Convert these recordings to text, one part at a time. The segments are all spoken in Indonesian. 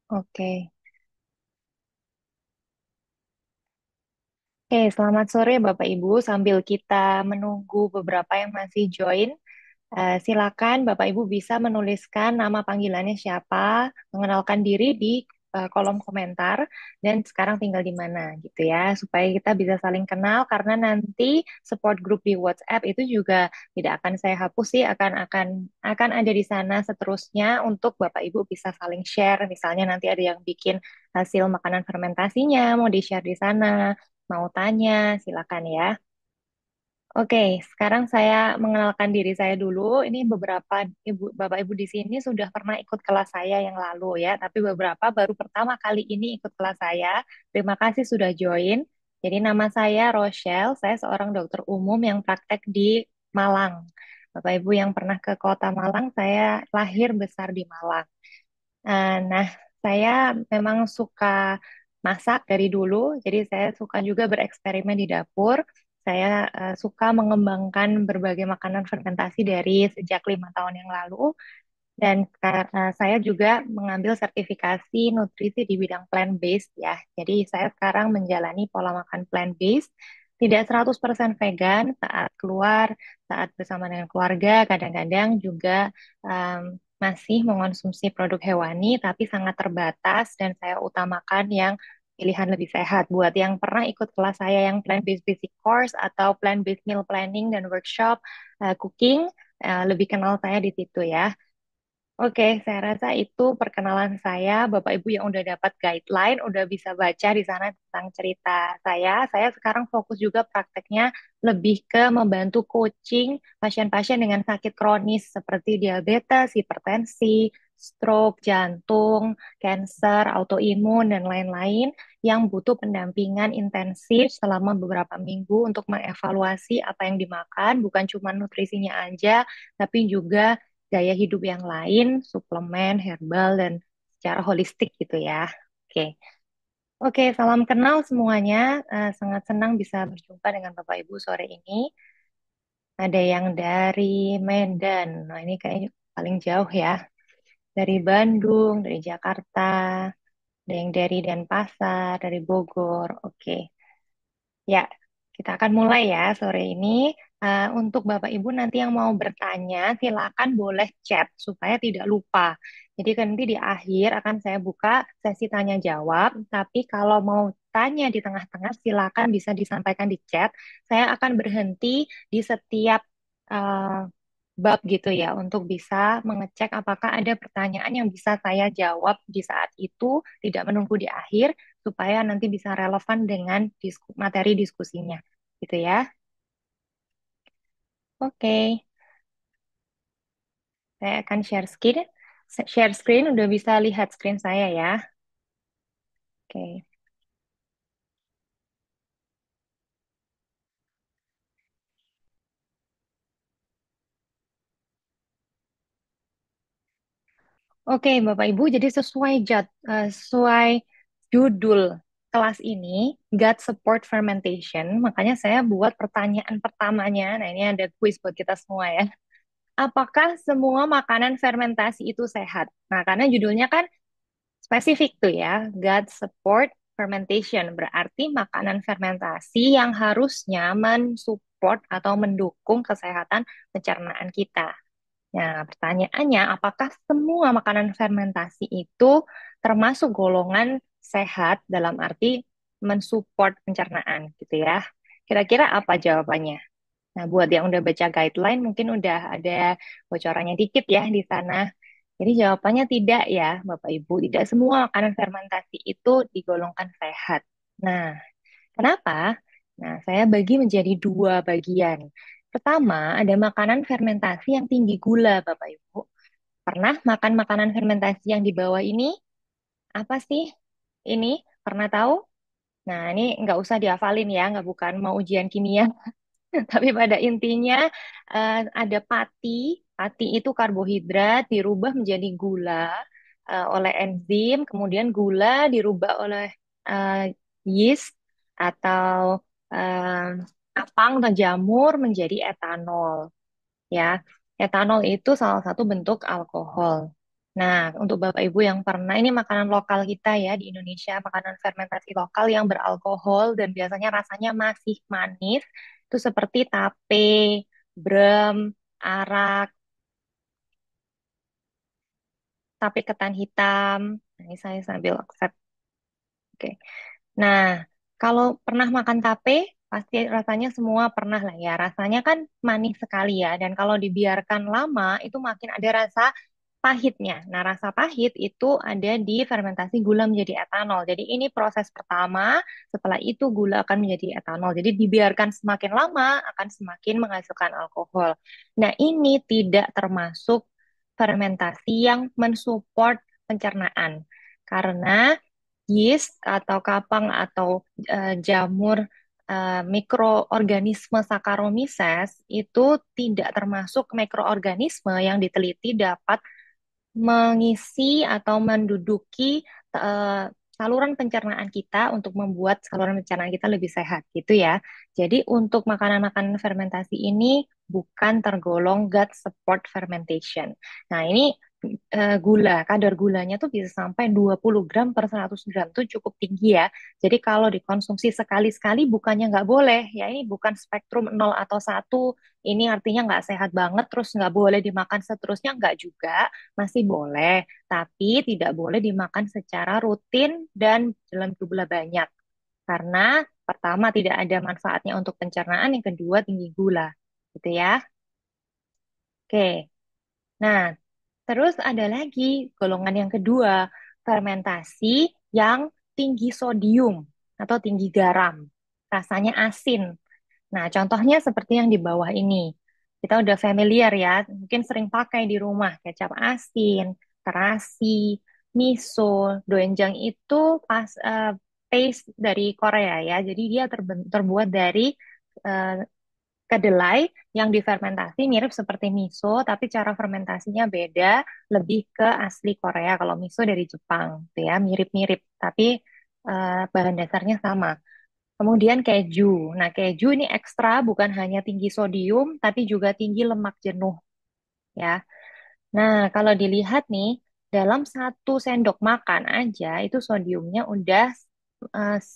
Oke. Oke, selamat sore Bapak Ibu. Sambil kita menunggu beberapa yang masih join, silakan Bapak Ibu bisa menuliskan nama panggilannya siapa, mengenalkan diri di kolom komentar, dan sekarang tinggal di mana gitu ya, supaya kita bisa saling kenal karena nanti support group di WhatsApp itu juga tidak akan saya hapus sih, akan ada di sana seterusnya untuk Bapak Ibu bisa saling share. Misalnya nanti ada yang bikin hasil makanan fermentasinya mau di-share di sana, mau tanya, silakan ya. Oke, sekarang saya mengenalkan diri saya dulu. Ini beberapa ibu, bapak ibu di sini sudah pernah ikut kelas saya yang lalu ya, tapi beberapa baru pertama kali ini ikut kelas saya. Terima kasih sudah join. Jadi nama saya Rochelle, saya seorang dokter umum yang praktek di Malang. Bapak ibu yang pernah ke kota Malang, saya lahir besar di Malang. Nah, saya memang suka masak dari dulu, jadi saya suka juga bereksperimen di dapur. Saya suka mengembangkan berbagai makanan fermentasi dari sejak 5 tahun yang lalu, dan saya juga mengambil sertifikasi nutrisi di bidang plant-based ya. Jadi saya sekarang menjalani pola makan plant-based, tidak 100% vegan saat keluar, saat bersama dengan keluarga, kadang-kadang juga masih mengonsumsi produk hewani, tapi sangat terbatas dan saya utamakan yang pilihan lebih sehat. Buat yang pernah ikut kelas saya yang plant-based basic course atau plant-based meal planning dan workshop cooking, lebih kenal saya di situ ya. Oke, saya rasa itu perkenalan saya. Bapak Ibu yang udah dapat guideline, udah bisa baca di sana tentang cerita saya. Saya sekarang fokus juga prakteknya lebih ke membantu coaching pasien-pasien dengan sakit kronis seperti diabetes, hipertensi, stroke, jantung, kanker, autoimun, dan lain-lain yang butuh pendampingan intensif selama beberapa minggu untuk mengevaluasi apa yang dimakan, bukan cuma nutrisinya aja, tapi juga gaya hidup yang lain, suplemen, herbal, dan secara holistik gitu ya. Oke, oke, salam kenal semuanya. Sangat senang bisa berjumpa dengan Bapak Ibu sore ini. Ada yang dari Medan, nah ini kayaknya paling jauh ya. Dari Bandung, dari Jakarta, ada yang dari Denpasar, dari Bogor. Oke. Ya, kita akan mulai ya sore ini. Untuk Bapak Ibu nanti yang mau bertanya, silakan boleh chat supaya tidak lupa. Jadi kan nanti di akhir akan saya buka sesi tanya jawab. Tapi kalau mau tanya di tengah-tengah, silakan bisa disampaikan di chat. Saya akan berhenti di setiap uh, bab gitu ya untuk bisa mengecek apakah ada pertanyaan yang bisa saya jawab di saat itu, tidak menunggu di akhir supaya nanti bisa relevan dengan materi diskusinya gitu ya. Oke, saya akan share screen. Share screen udah bisa lihat screen saya ya. Oke. Oke, Bapak Ibu, jadi sesuai judul kelas ini, Gut Support Fermentation, makanya saya buat pertanyaan pertamanya. Nah, ini ada quiz buat kita semua ya. Apakah semua makanan fermentasi itu sehat? Nah, karena judulnya kan spesifik tuh ya, gut support fermentation, berarti makanan fermentasi yang harusnya mensupport atau mendukung kesehatan pencernaan kita. Nah, pertanyaannya, apakah semua makanan fermentasi itu termasuk golongan sehat dalam arti mensupport pencernaan gitu ya? Kira-kira apa jawabannya? Nah, buat yang udah baca guideline, mungkin udah ada bocorannya dikit ya di sana. Jadi jawabannya tidak ya, Bapak Ibu. Tidak semua makanan fermentasi itu digolongkan sehat. Nah, kenapa? Nah, saya bagi menjadi dua bagian. Pertama, ada makanan fermentasi yang tinggi gula, Bapak Ibu. Pernah makan makanan fermentasi yang di bawah ini? Apa sih? Ini pernah tahu? Nah, ini nggak usah dihafalin ya, nggak bukan mau ujian kimia. Tapi pada intinya ada pati. Pati itu karbohidrat dirubah menjadi gula oleh enzim, kemudian gula dirubah oleh eh, yeast atau kapang atau jamur menjadi etanol. Ya, etanol itu salah satu bentuk alkohol. Nah, untuk Bapak Ibu yang pernah, ini makanan lokal kita ya di Indonesia, makanan fermentasi lokal yang beralkohol dan biasanya rasanya masih manis, itu seperti tape, brem, arak, tape ketan hitam. Nah, ini saya sambil accept. Oke. Nah, kalau pernah makan tape, pasti rasanya semua pernah lah ya. Rasanya kan manis sekali ya. Dan kalau dibiarkan lama, itu makin ada rasa pahitnya. Nah, rasa pahit itu ada di fermentasi gula menjadi etanol. Jadi ini proses pertama, setelah itu gula akan menjadi etanol. Jadi dibiarkan semakin lama akan semakin menghasilkan alkohol. Nah, ini tidak termasuk fermentasi yang mensupport pencernaan. Karena yeast atau kapang atau jamur mikroorganisme Saccharomyces itu tidak termasuk mikroorganisme yang diteliti dapat mengisi atau menduduki eh, saluran pencernaan kita untuk membuat saluran pencernaan kita lebih sehat gitu ya. Jadi untuk makanan-makanan fermentasi ini bukan tergolong gut support fermentation. Nah, ini kadar gulanya tuh bisa sampai 20 gram per 100 gram tuh cukup tinggi ya. Jadi kalau dikonsumsi sekali-sekali bukannya nggak boleh, ya ini bukan spektrum 0 atau 1, ini artinya nggak sehat banget, terus nggak boleh dimakan seterusnya, nggak juga, masih boleh, tapi tidak boleh dimakan secara rutin dan dalam jumlah banyak. Karena pertama tidak ada manfaatnya untuk pencernaan, yang kedua tinggi gula, gitu ya. Oke. Nah, terus ada lagi golongan yang kedua, fermentasi yang tinggi sodium atau tinggi garam. Rasanya asin. Nah, contohnya seperti yang di bawah ini. Kita udah familiar ya, mungkin sering pakai di rumah, kecap asin, terasi, miso, doenjang itu paste dari Korea ya. Jadi dia terbuat dari eh, kedelai yang difermentasi mirip seperti miso, tapi cara fermentasinya beda, lebih ke asli Korea. Kalau miso dari Jepang, tuh ya, mirip-mirip, tapi bahan dasarnya sama. Kemudian keju. Nah, keju ini ekstra, bukan hanya tinggi sodium, tapi juga tinggi lemak jenuh, ya. Nah, kalau dilihat nih, dalam 1 sendok makan aja, itu sodiumnya udah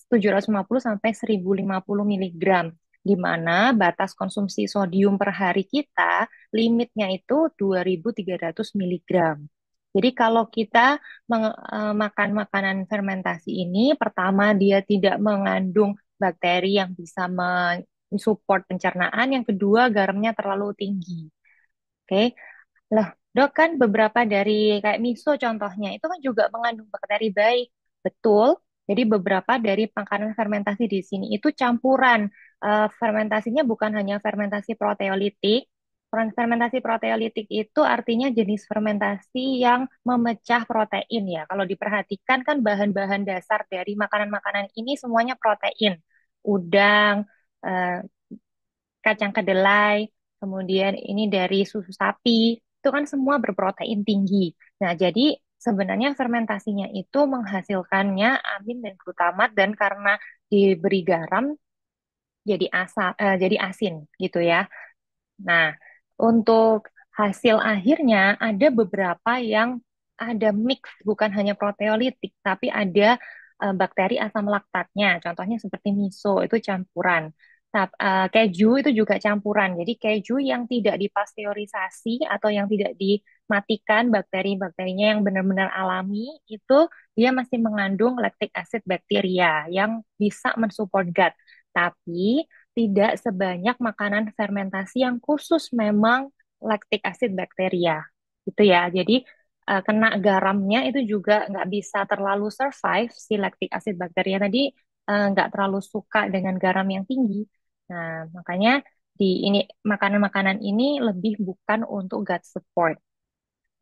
750 sampai 1050 miligram, di mana batas konsumsi sodium per hari kita, limitnya itu 2300 miligram. Jadi kalau kita makan makanan fermentasi ini, pertama dia tidak mengandung bakteri yang bisa mensupport pencernaan, yang kedua garamnya terlalu tinggi. Oke. Lah, dok, kan beberapa dari kayak miso contohnya itu kan juga mengandung bakteri baik. Betul. Jadi beberapa dari makanan fermentasi di sini itu campuran. Fermentasinya bukan hanya fermentasi proteolitik. Fermentasi proteolitik itu artinya jenis fermentasi yang memecah protein ya. Kalau diperhatikan kan bahan-bahan dasar dari makanan-makanan ini semuanya protein. Udang, eh, kacang kedelai, kemudian ini dari susu sapi, itu kan semua berprotein tinggi. Nah, jadi sebenarnya fermentasinya itu menghasilkannya amin dan glutamat, dan karena diberi garam jadi asin gitu ya. Nah, untuk hasil akhirnya ada beberapa yang ada mix, bukan hanya proteolitik, tapi ada bakteri asam laktatnya. Contohnya seperti miso, itu campuran. Keju itu juga campuran. Jadi keju yang tidak dipasteurisasi atau yang tidak dimatikan bakteri-bakterinya yang benar-benar alami, itu dia masih mengandung lactic acid bakteria yang bisa mensupport gut. Tapi tidak sebanyak makanan fermentasi yang khusus memang lactic acid bakteria gitu ya. Jadi kena garamnya itu juga nggak bisa terlalu survive, si lactic acid bakteria tadi nggak terlalu suka dengan garam yang tinggi. Nah, makanya di ini makanan-makanan ini lebih bukan untuk gut support.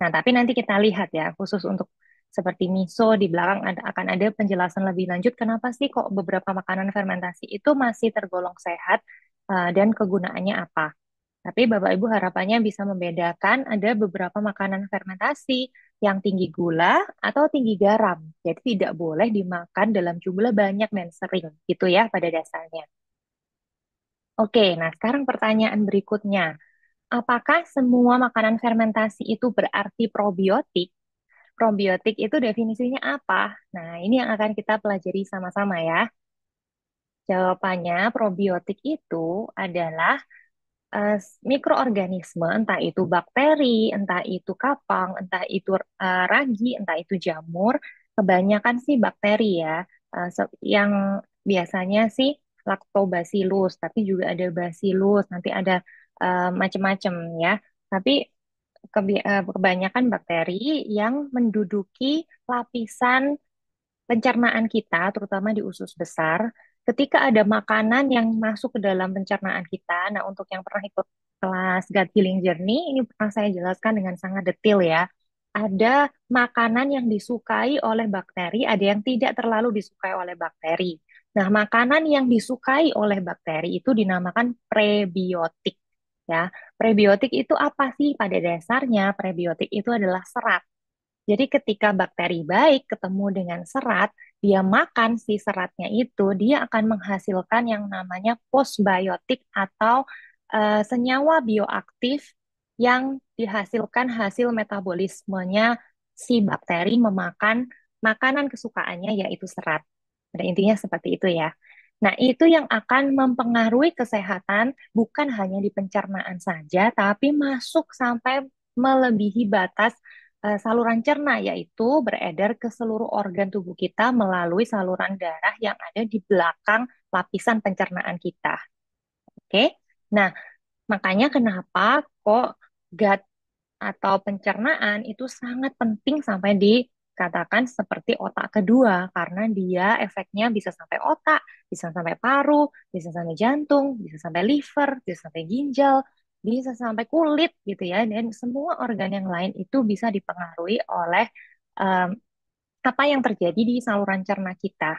Nah, tapi nanti kita lihat ya, khusus untuk seperti miso di belakang akan ada penjelasan lebih lanjut kenapa sih kok beberapa makanan fermentasi itu masih tergolong sehat dan kegunaannya apa. Tapi Bapak Ibu harapannya bisa membedakan ada beberapa makanan fermentasi yang tinggi gula atau tinggi garam. Jadi tidak boleh dimakan dalam jumlah banyak dan sering gitu ya pada dasarnya. Oke, nah sekarang pertanyaan berikutnya. Apakah semua makanan fermentasi itu berarti probiotik? probiotik itu definisinya apa? Nah, ini yang akan kita pelajari sama-sama ya. Jawabannya, probiotik itu adalah mikroorganisme, entah itu bakteri, entah itu kapang, entah itu ragi, entah itu jamur. Kebanyakan sih bakteri ya, yang biasanya sih lactobacillus, tapi juga ada bacillus, nanti ada macam-macam ya. Tapi kebanyakan bakteri yang menduduki lapisan pencernaan kita, terutama di usus besar, ketika ada makanan yang masuk ke dalam pencernaan kita, nah untuk yang pernah ikut kelas gut healing journey, ini pernah saya jelaskan dengan sangat detail ya. Ada makanan yang disukai oleh bakteri, ada yang tidak terlalu disukai oleh bakteri. Nah, makanan yang disukai oleh bakteri itu dinamakan prebiotik. Ya, prebiotik itu apa sih? Pada dasarnya, prebiotik itu adalah serat. Jadi ketika bakteri baik ketemu dengan serat, dia makan si seratnya itu, dia akan menghasilkan yang namanya postbiotik atau senyawa bioaktif yang dihasilkan hasil metabolismenya si bakteri memakan makanan kesukaannya yaitu serat. Pada intinya seperti itu ya. Nah, itu yang akan mempengaruhi kesehatan bukan hanya di pencernaan saja, tapi masuk sampai melebihi batas saluran cerna, yaitu beredar ke seluruh organ tubuh kita melalui saluran darah yang ada di belakang lapisan pencernaan kita. Oke, nah makanya kenapa kok gut atau pencernaan itu sangat penting sampai dikatakan seperti otak kedua, karena dia efeknya bisa sampai otak, bisa sampai paru, bisa sampai jantung, bisa sampai liver, bisa sampai ginjal, bisa sampai kulit gitu ya, dan semua organ yang lain itu bisa dipengaruhi oleh em, apa yang terjadi di saluran cerna kita.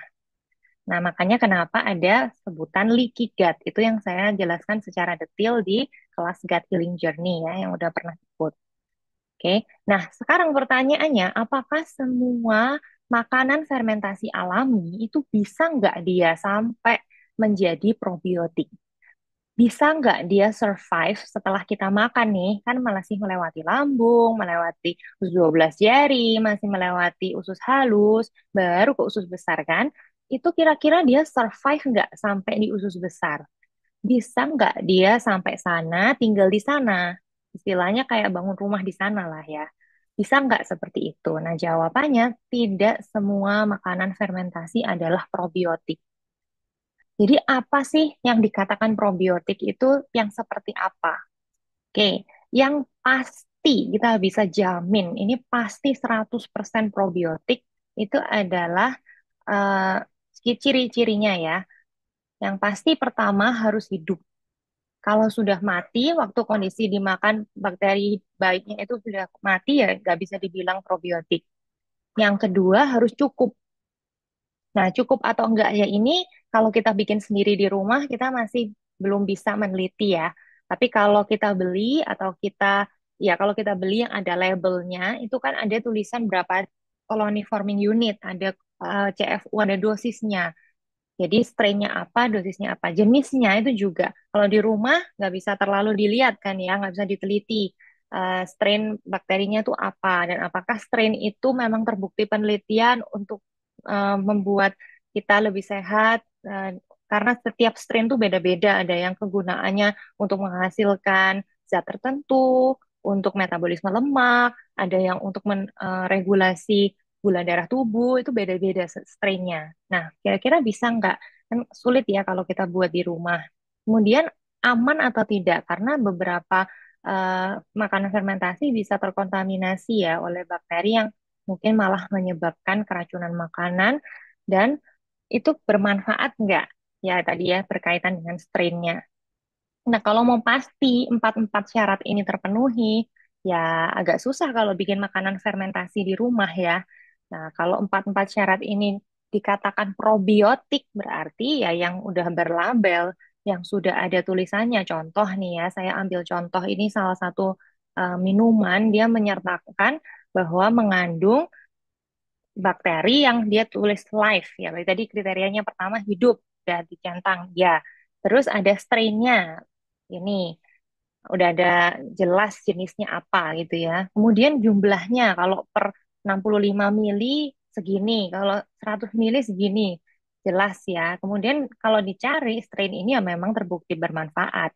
Nah, makanya kenapa ada sebutan leaky gut. Itu yang saya jelaskan secara detail di kelas Gut Healing Journey ya, yang udah pernah ikut. Oke, nah sekarang pertanyaannya, apakah semua makanan fermentasi alami itu bisa nggak dia sampai menjadi probiotik? Bisa nggak dia survive setelah kita makan nih? Kan masih melewati lambung, melewati usus 12 jari, masih melewati usus halus, baru ke usus besar kan? Itu kira-kira dia survive nggak sampai di usus besar? Bisa nggak dia sampai sana, tinggal di sana? Istilahnya kayak bangun rumah di sana lah ya. Bisa nggak seperti itu? Nah, jawabannya tidak semua makanan fermentasi adalah probiotik. Jadi apa sih yang dikatakan probiotik itu yang seperti apa? Oke, yang pasti kita bisa jamin ini pasti 100% probiotik itu adalah eh, ciri-cirinya ya. Yang pasti pertama harus hidup. Kalau sudah mati, waktu kondisi dimakan bakteri baiknya itu sudah mati ya nggak bisa dibilang probiotik. Yang kedua harus cukup. Nah, cukup atau enggaknya ini kalau kita bikin sendiri di rumah kita masih belum bisa meneliti ya. Tapi kalau kita beli atau kalau kita beli yang ada labelnya itu kan ada tulisan berapa colony forming unit, ada CFU, ada dosisnya. Jadi strainnya apa, dosisnya apa, jenisnya itu juga. Kalau di rumah nggak bisa terlalu dilihat kan ya, nggak bisa diteliti strain bakterinya itu apa dan apakah strain itu memang terbukti penelitian untuk membuat kita lebih sehat. Karena setiap strain itu beda-beda. Ada yang kegunaannya untuk menghasilkan zat tertentu, untuk metabolisme lemak, ada yang untuk meregulasi gula darah tubuh itu beda-beda strainnya. Nah, kira-kira bisa nggak? Kan sulit ya kalau kita buat di rumah. Kemudian aman atau tidak? Karena beberapa makanan fermentasi bisa terkontaminasi ya oleh bakteri yang mungkin malah menyebabkan keracunan makanan dan itu bermanfaat nggak? Ya tadi ya berkaitan dengan strainnya. Nah, kalau mau pasti empat-empat syarat ini terpenuhi, ya agak susah kalau bikin makanan fermentasi di rumah ya. Nah, kalau empat-empat syarat ini dikatakan probiotik, berarti ya yang udah berlabel, yang sudah ada tulisannya. Contoh nih ya, saya ambil contoh ini salah satu minuman, dia menyertakan bahwa mengandung bakteri yang dia tulis live ya. Tadi kriterianya pertama hidup, udah dicentang ya. Terus ada strainnya. Ini udah ada jelas jenisnya apa gitu ya. Kemudian jumlahnya kalau per 65 mili segini, kalau 100 mili segini. Jelas ya. Kemudian kalau dicari strain ini ya memang terbukti bermanfaat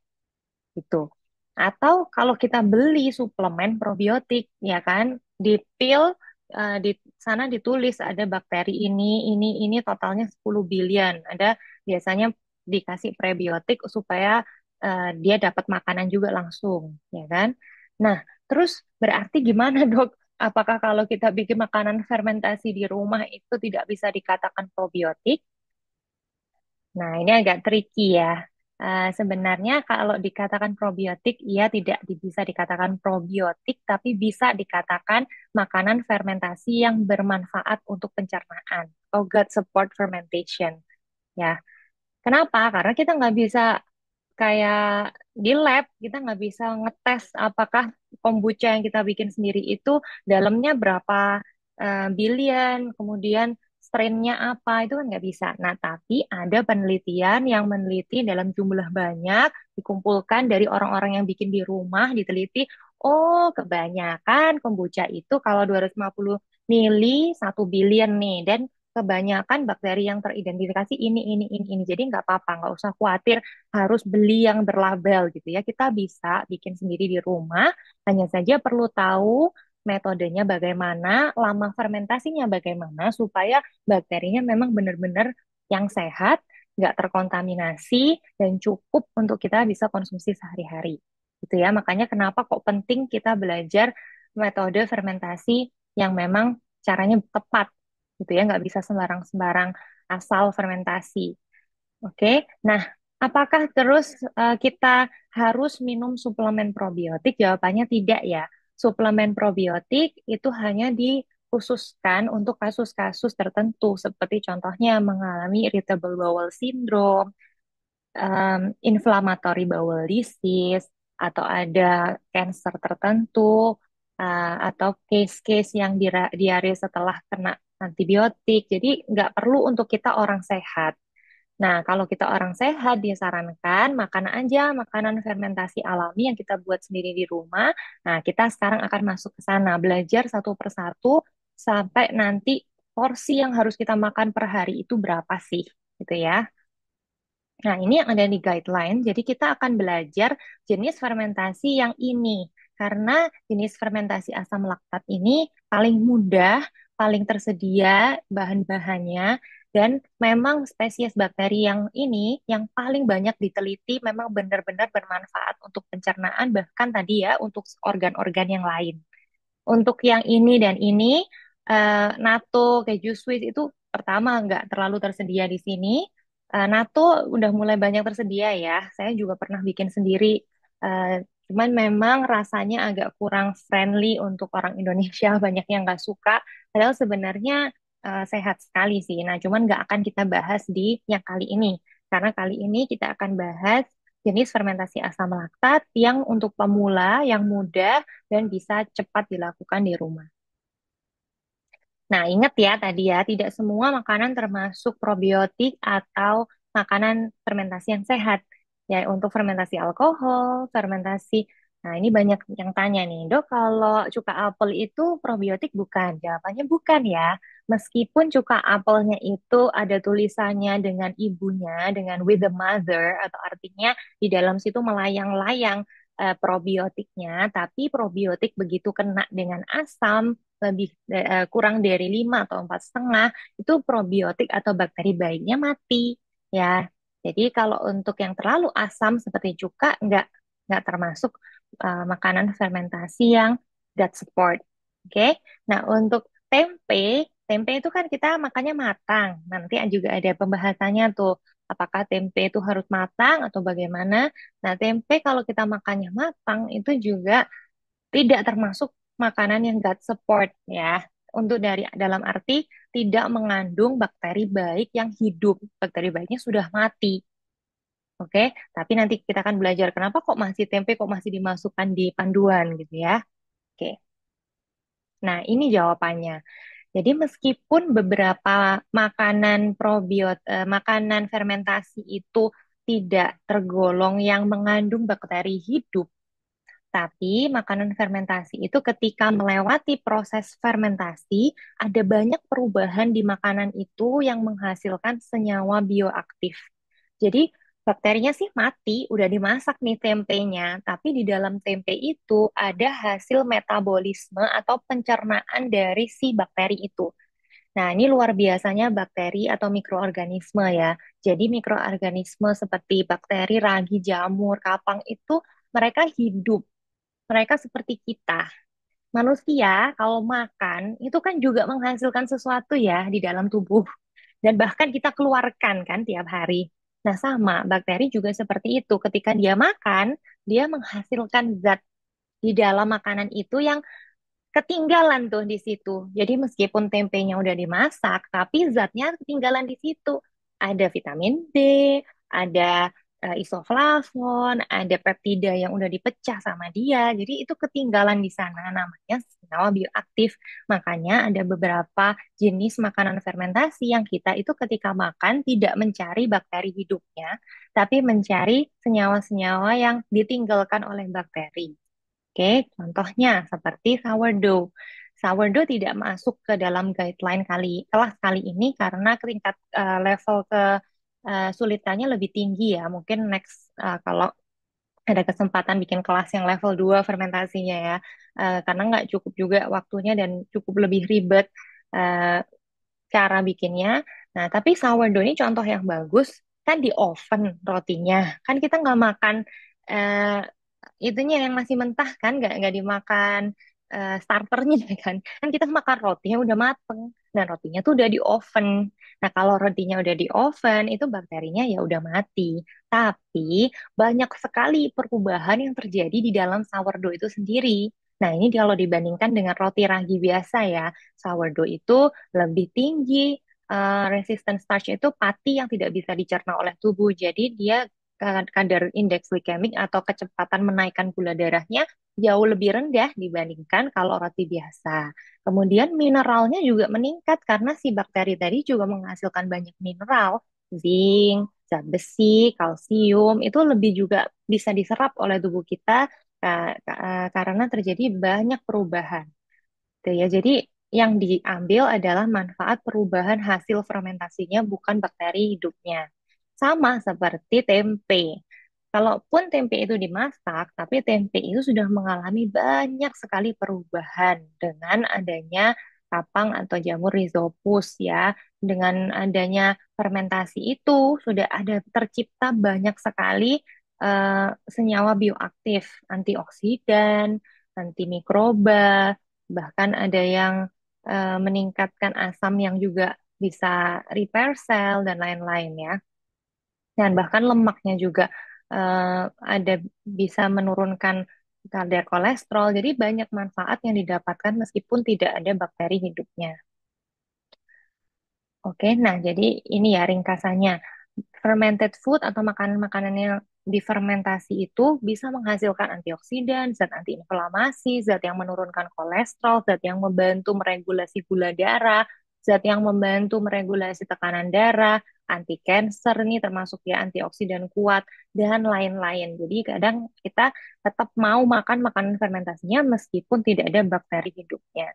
gitu. Atau kalau kita beli suplemen probiotik, ya kan, di pil di sana ditulis ada bakteri ini totalnya 10 billion. Ada biasanya dikasih prebiotik supaya dia dapat makanan juga langsung, ya kan? Nah, terus berarti gimana, Dok? Apakah kalau kita bikin makanan fermentasi di rumah itu tidak bisa dikatakan probiotik? Nah, ini agak tricky ya. Sebenarnya kalau dikatakan probiotik, ia tidak bisa dikatakan probiotik, tapi bisa dikatakan makanan fermentasi yang bermanfaat untuk pencernaan atau gut support fermentation. Ya, kenapa? Karena kita nggak bisa kayak di lab, kita nggak bisa ngetes apakah kombucha yang kita bikin sendiri itu dalamnya berapa billion, kemudian strainnya apa, itu kan nggak bisa. Nah, tapi ada penelitian yang meneliti dalam jumlah banyak, dikumpulkan dari orang-orang yang bikin di rumah, diteliti, oh kebanyakan kombucha itu kalau 250 mili 1 billion nih, dan kebanyakan bakteri yang teridentifikasi ini. Jadi nggak apa-apa, nggak usah khawatir harus beli yang berlabel gitu ya. Kita bisa bikin sendiri di rumah, hanya saja perlu tahu metodenya bagaimana, lama fermentasinya bagaimana, supaya bakterinya memang benar-benar yang sehat, nggak terkontaminasi, dan cukup untuk kita bisa konsumsi sehari-hari. Gitu ya, makanya kenapa kok penting kita belajar metode fermentasi yang memang caranya tepat, gitu ya, nggak bisa sembarang-sembarang asal fermentasi. Oke, nah, apakah terus kita harus minum suplemen probiotik? Jawabannya tidak ya. Suplemen probiotik itu hanya dikhususkan untuk kasus-kasus tertentu, seperti contohnya mengalami irritable bowel syndrome, inflammatory bowel disease, atau ada cancer tertentu, atau case-case yang diare setelah kena antibiotik. Jadi nggak perlu untuk kita orang sehat. Nah, kalau kita orang sehat, disarankan makan aja makanan fermentasi alami yang kita buat sendiri di rumah. Nah, kita sekarang akan masuk ke sana, belajar satu persatu sampai nanti porsi yang harus kita makan per hari itu berapa sih, gitu ya. Nah, ini yang ada di guideline. Jadi kita akan belajar jenis fermentasi yang ini. Karena jenis fermentasi asam laktat ini paling mudah, paling tersedia bahan-bahannya, dan memang spesies bakteri yang ini yang paling banyak diteliti memang benar-benar bermanfaat untuk pencernaan, bahkan tadi ya untuk organ-organ yang lain. Untuk yang ini dan ini, natto, keju Swiss itu pertama nggak terlalu tersedia di sini. Natto udah mulai banyak tersedia ya. Saya juga pernah bikin sendiri. Eh, Cuman memang rasanya agak kurang friendly untuk orang Indonesia. Banyak yang nggak suka. Padahal sebenarnya sehat sekali sih. Nah, cuman nggak akan kita bahas di yang kali ini. Karena kali ini kita akan bahas jenis fermentasi asam laktat yang untuk pemula, yang mudah, dan bisa cepat dilakukan di rumah. Nah, ingat ya tadi ya, tidak semua makanan termasuk probiotik atau makanan fermentasi yang sehat. Ya, untuk fermentasi alkohol, fermentasi. Nah, ini banyak yang tanya nih, Dok, kalau cuka apel itu probiotik bukan? Jawabannya bukan ya. Meskipun cuka apelnya itu ada tulisannya dengan ibunya, dengan with the mother, atau artinya di dalam situ melayang-layang probiotiknya, tapi probiotik begitu kena dengan asam, kurang dari 5 atau 4,5 itu probiotik atau bakteri baiknya mati ya. Jadi kalau untuk yang terlalu asam seperti cuka nggak termasuk makanan fermentasi yang gut support. Oke. Nah, untuk tempe itu kan kita makannya matang. Nanti juga ada pembahasannya tuh apakah tempe itu harus matang atau bagaimana. Nah, tempe kalau kita makannya matang itu juga tidak termasuk makanan yang gut support ya. Untuk dari dalam arti tidak mengandung bakteri baik yang hidup. Bakteri baiknya sudah mati. Oke, tapi nanti kita akan belajar kenapa kok masih tempe kok masih dimasukkan di panduan gitu ya. Oke. Nah, ini jawabannya. Jadi meskipun beberapa makanan fermentasi itu tidak tergolong yang mengandung bakteri hidup, Tapi makanan fermentasi itu ketika melewati proses fermentasi, ada banyak perubahan di makanan itu yang menghasilkan senyawa bioaktif. Jadi bakterinya sih mati, udah dimasak nih tempenya, tapi di dalam tempe itu ada hasil metabolisme atau pencernaan dari si bakteri itu. Nah, ini luar biasanya bakteri atau mikroorganisme ya. Jadi mikroorganisme seperti bakteri, ragi, jamur, kapang itu mereka hidup. Mereka seperti kita. Manusia kalau makan itu kan juga menghasilkan sesuatu ya di dalam tubuh. Dan bahkan kita keluarkan kan tiap hari. Nah, sama bakteri juga seperti itu. Ketika dia makan, dia menghasilkan zat di dalam makanan itu yang ketinggalan tuh di situ. Jadi meskipun tempenya udah dimasak, tapi zatnya ketinggalan di situ. Ada vitamin D, ada isoflavon, ada peptida yang udah dipecah sama dia. Jadi itu ketinggalan di sana, namanya senyawa bioaktif. Makanya ada beberapa jenis makanan fermentasi yang kita itu ketika makan tidak mencari bakteri hidupnya, tapi mencari senyawa-senyawa yang ditinggalkan oleh bakteri. Oke, contohnya seperti sourdough. Sourdough tidak masuk ke dalam guideline kelas kali ini karena tingkat level kesulitannya lebih tinggi ya. Mungkin next kalau ada kesempatan bikin kelas yang level 2 fermentasinya ya. Karena nggak cukup juga waktunya dan cukup lebih ribet eh, cara bikinnya. Nah, tapi sourdough ini contoh yang bagus kan di oven rotinya. Kan kita nggak makan eh, itunya yang masih mentah kan, nggak dimakan starternya kan. Kan kita makan roti yang udah mateng dan rotinya tuh udah di oven. Nah, kalau rotinya udah di oven itu bakterinya ya udah mati. Tapi banyak sekali perubahan yang terjadi di dalam sourdough itu sendiri. Nah, ini kalau dibandingkan dengan roti ragi biasa ya, sourdough itu lebih tinggi resistance starch itu pati yang tidak bisa dicerna oleh tubuh. Jadi dia kadar indeks glikemik atau kecepatan menaikkan gula darahnya jauh lebih rendah dibandingkan kalau roti biasa. Kemudian mineralnya juga meningkat karena si bakteri tadi juga menghasilkan banyak mineral, zinc, zat besi, kalsium, itu lebih juga bisa diserap oleh tubuh kita karena terjadi banyak perubahan. Gitu ya. Jadi yang diambil adalah manfaat perubahan hasil fermentasinya, bukan bakteri hidupnya. Sama seperti tempe. Kalaupun tempe itu dimasak, tapi tempe itu sudah mengalami banyak sekali perubahan dengan adanya kapang atau jamur rhizopus ya. Dengan adanya fermentasi itu sudah ada tercipta banyak sekali senyawa bioaktif, antioksidan, antimikroba, bahkan ada yang meningkatkan asam yang juga bisa repair sel dan lain-lain ya. Dan bahkan lemaknya juga ada bisa menurunkan kadar kolesterol. Jadi banyak manfaat yang didapatkan meskipun tidak ada bakteri hidupnya. Oke, nah jadi ini ya ringkasannya. Fermented food atau makanan-makanan yang difermentasi itu bisa menghasilkan antioksidan, zat antiinflamasi, zat yang menurunkan kolesterol, zat yang membantu meregulasi gula darah, zat yang membantu meregulasi tekanan darah, anti cancer nih termasuk ya antioksidan kuat dan lain-lain. Jadi kadang kita tetap mau makan makanan fermentasinya meskipun tidak ada bakteri hidupnya.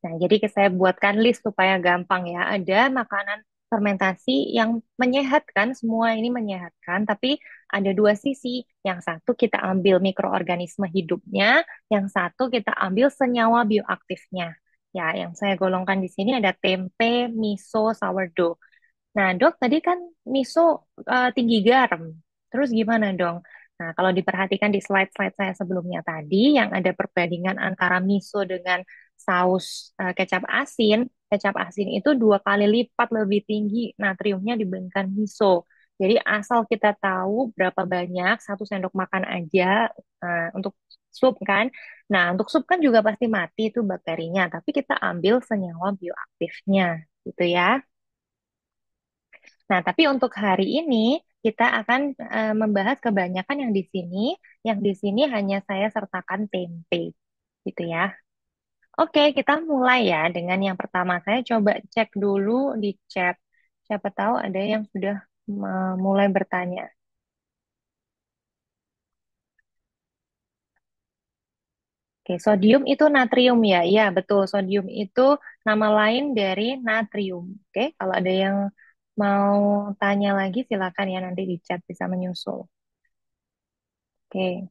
Nah, jadi saya buatkan list supaya gampang ya. Ada makanan fermentasi yang menyehatkan, semua ini menyehatkan, tapi ada dua sisi. Yang satu kita ambil mikroorganisme hidupnya, yang satu kita ambil senyawa bioaktifnya. Ya, yang saya golongkan di sini ada tempe, miso, sourdough. Nah, dok, tadi kan miso tinggi garam. Terus gimana dong? Nah, kalau diperhatikan di slide-slide saya sebelumnya tadi, yang ada perbandingan antara miso dengan saus kecap asin itu 2 kali lipat lebih tinggi natriumnya dibandingkan miso. Jadi asal kita tahu berapa banyak, 1 sendok makan aja untuk sup kan. Nah, untuk sup kan juga pasti mati itu bakterinya, tapi kita ambil senyawa bioaktifnya, gitu ya. Nah, tapi untuk hari ini kita akan membahas kebanyakan yang di sini. Yang di sini hanya saya sertakan tempe, gitu ya. Oke, kita mulai ya dengan yang pertama. Saya coba cek dulu di chat. Siapa tahu ada yang sudah mulai bertanya. Oke, sodium itu natrium ya. Iya, betul. Sodium itu nama lain dari natrium. Oke, kalau ada yang mau tanya lagi silakan ya nanti di chat bisa menyusul. Oke,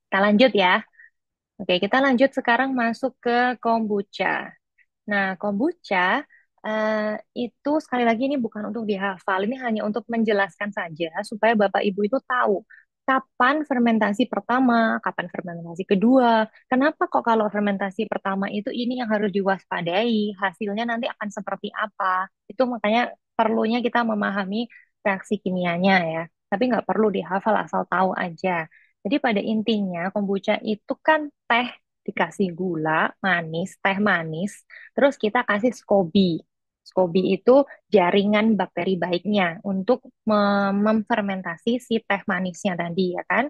kita lanjut ya. Oke, kita lanjut sekarang masuk ke kombucha. Nah, kombucha itu sekali lagi ini bukan untuk dihafal, ini hanya untuk menjelaskan saja supaya Bapak Ibu itu tahu kapan fermentasi pertama, kapan fermentasi kedua. Kenapa kok kalau fermentasi pertama itu ini yang harus diwaspadai, hasilnya nanti akan seperti apa. Itu makanya perlunya kita memahami reaksi kimianya ya. Tapi nggak perlu dihafal asal tahu aja. Jadi pada intinya kombucha itu kan teh dikasih gula manis, teh manis, terus kita kasih SCOBY. SCOBY itu jaringan bakteri baiknya untuk memfermentasi si teh manisnya tadi ya kan.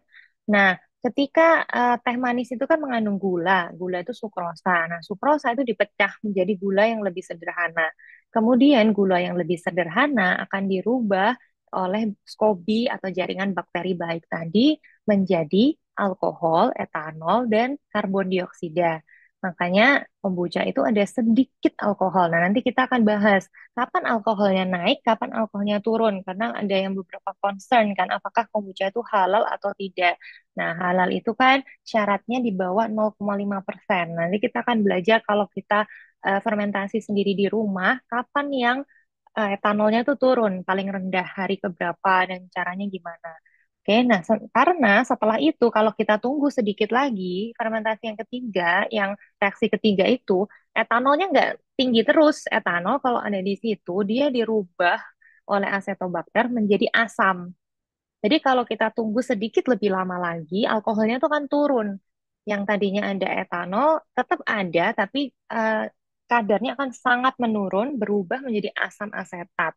Nah, ketika teh manis itu kan mengandung gula, gula itu sukrosa. Nah, sukrosa itu dipecah menjadi gula yang lebih sederhana. Kemudian gula yang lebih sederhana akan dirubah oleh SCOBY atau jaringan bakteri baik tadi menjadi alkohol, etanol, dan karbon dioksida. Makanya kombucha itu ada sedikit alkohol. Nah, nanti kita akan bahas kapan alkoholnya naik, kapan alkoholnya turun. Karena ada yang beberapa concern kan, apakah kombucha itu halal atau tidak. Nah, halal itu kan syaratnya di bawah 0,5%. Nanti kita akan belajar kalau kita fermentasi sendiri di rumah, kapan yang etanolnya tuh turun paling rendah hari keberapa dan caranya gimana. Oke, nah karena setelah itu kalau kita tunggu sedikit lagi fermentasi yang ketiga, yang reaksi ketiga itu etanolnya nggak tinggi terus. Etanol kalau ada di situ dia dirubah oleh asetobakter menjadi asam. Jadi kalau kita tunggu sedikit lebih lama lagi, alkoholnya tuh kan turun. Yang tadinya ada etanol tetap ada, tapi kadarnya akan sangat menurun, berubah menjadi asam asetat.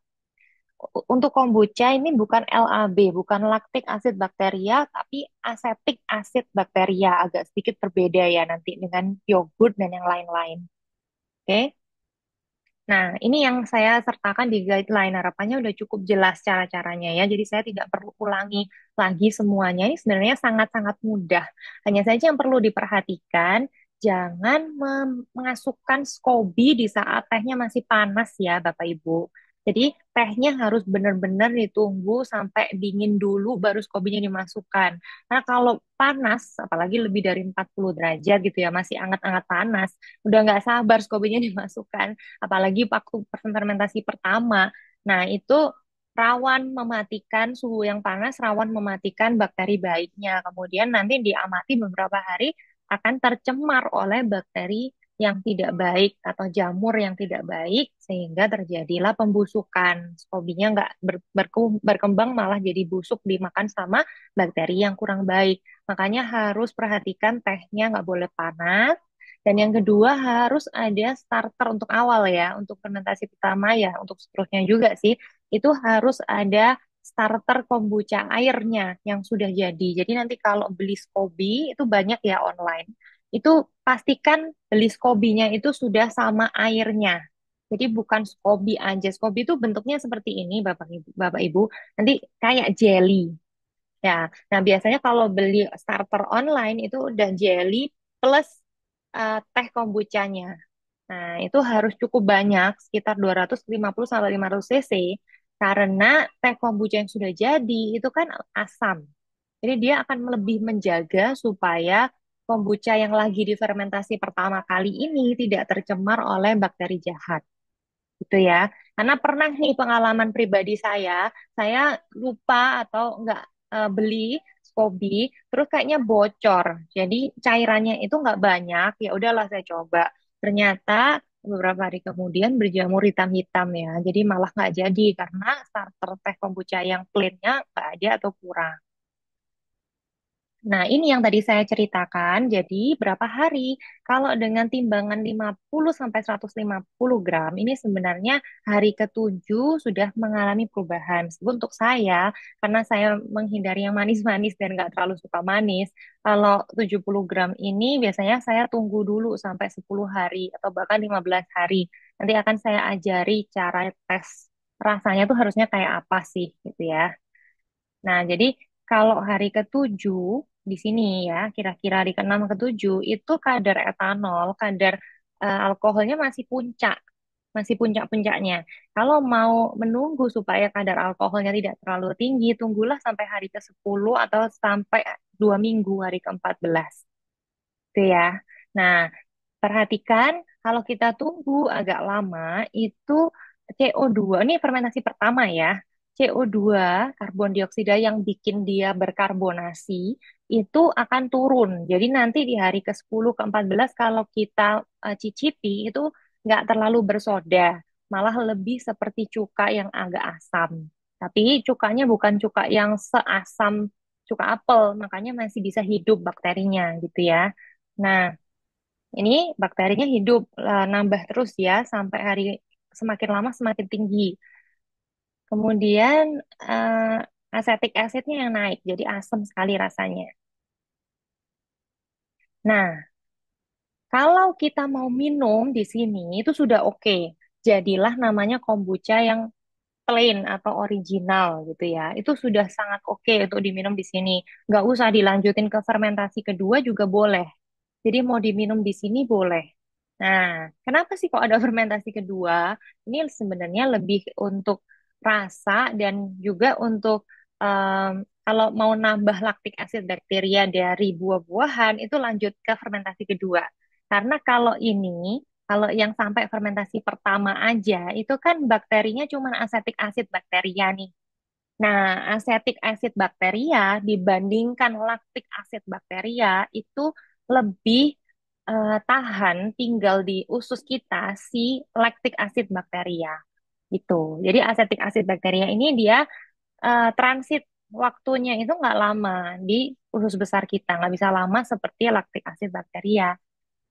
Untuk kombucha ini bukan LAB, bukan lactic acid bacteria, tapi acetic acid bacteria. Agak sedikit berbeda ya nanti dengan yogurt dan yang lain-lain. Oke. Nah, ini yang saya sertakan di guideline. Harapannya udah cukup jelas cara-caranya ya. Jadi saya tidak perlu ulangi lagi semuanya. Ini sebenarnya sangat-sangat mudah. Hanya saja yang perlu diperhatikan, jangan memasukkan SCOBY di saat tehnya masih panas ya, Bapak Ibu. Jadi tehnya harus benar-benar ditunggu sampai dingin dulu baru SCOBY-nya dimasukkan. Nah, kalau panas, apalagi lebih dari 40 derajat gitu ya, masih anget-anget panas, udah nggak sabar SCOBY-nya dimasukkan apalagi waktu fermentasi pertama. Nah, itu rawan mematikan suhu yang panas, rawan mematikan bakteri baiknya. Kemudian nanti diamati beberapa hari akan tercemar oleh bakteri yang tidak baik atau jamur yang tidak baik sehingga terjadilah pembusukan. Skobinya nggak berkembang malah jadi busuk dimakan sama bakteri yang kurang baik. Makanya harus perhatikan tehnya nggak boleh panas, dan yang kedua harus ada starter untuk awal ya, untuk fermentasi pertama ya, untuk seterusnya juga sih, itu harus ada starter kombucha airnya yang sudah jadi. Jadi nanti kalau beli SCOBY itu banyak ya online. Itu pastikan beli SCOBY-nya itu sudah sama airnya. Jadi bukan SCOBY aja. SCOBY itu bentuknya seperti ini, Bapak Ibu. Bapak Ibu. Nanti kayak jelly. Ya, nah biasanya kalau beli starter online itu udah jelly plus teh kombuchanya. Nah, itu harus cukup banyak, sekitar 250 sampai 500 cc, karena teh kombucha yang sudah jadi itu kan asam. Jadi dia akan lebih menjaga supaya kombucha yang lagi difermentasi pertama kali ini tidak tercemar oleh bakteri jahat gitu ya. Karena pernah nih pengalaman pribadi saya lupa atau enggak beli SCOBY, terus kayaknya bocor. Jadi cairannya itu enggak banyak, ya udahlah saya coba. Ternyata beberapa hari kemudian berjamur hitam-hitam ya. Jadi malah nggak jadi karena starter teh kombucha yang plainnya nggak ada atau kurang. Nah, ini yang tadi saya ceritakan. Jadi, berapa hari? Kalau dengan timbangan 50 sampai 150 gram, ini sebenarnya hari ketujuh sudah mengalami perubahan. Meskipun untuk saya, karena saya menghindari yang manis-manis dan nggak terlalu suka manis, kalau 70 gram ini biasanya saya tunggu dulu sampai 10 hari atau bahkan 15 hari. Nanti akan saya ajari cara tes rasanya tuh harusnya kayak apa sih gitu ya. Nah, jadi kalau hari ketujuh di sini ya, kira-kira di keenam ketujuh itu kadar etanol, kadar alkoholnya masih puncak-puncaknya. Kalau mau menunggu supaya kadar alkoholnya tidak terlalu tinggi, tunggulah sampai hari ke-10 atau sampai 2 minggu, hari ke-14. Itu ya. Nah, perhatikan kalau kita tunggu agak lama itu CO2, ini fermentasi pertama ya. CO2, karbon dioksida yang bikin dia berkarbonasi, itu akan turun. Jadi nanti di hari ke-10, ke-14 kalau kita cicipi itu nggak terlalu bersoda, malah lebih seperti cuka yang agak asam. Tapi cukanya bukan cuka yang seasam cuka apel, makanya masih bisa hidup bakterinya gitu ya. Nah, ini bakterinya hidup nambah terus ya sampai hari semakin lama semakin tinggi. Kemudian acetic acidnya yang naik, jadi asam sekali rasanya. Nah, kalau kita mau minum di sini itu sudah oke. Jadilah namanya kombucha yang plain atau original gitu ya. Itu sudah sangat oke untuk diminum di sini. Nggak usah dilanjutin ke fermentasi kedua juga boleh. Jadi mau diminum di sini boleh. Nah, kenapa sih kok ada fermentasi kedua? Ini sebenarnya lebih untuk rasa dan juga untuk kalau mau nambah laktik asid bakteria dari buah-buahan itu lanjut ke fermentasi kedua. Karena kalau yang sampai fermentasi pertama aja itu kan bakterinya cuma asetik asid bakteria nih. Nah, asetik asid bakteria dibandingkan laktik asid bakteria itu lebih tahan tinggal di usus kita si laktik asid bakteria gitu. Jadi asetik asid bakteria ini dia transit waktunya itu nggak lama di usus besar kita, nggak bisa lama seperti laktik asid bakteria.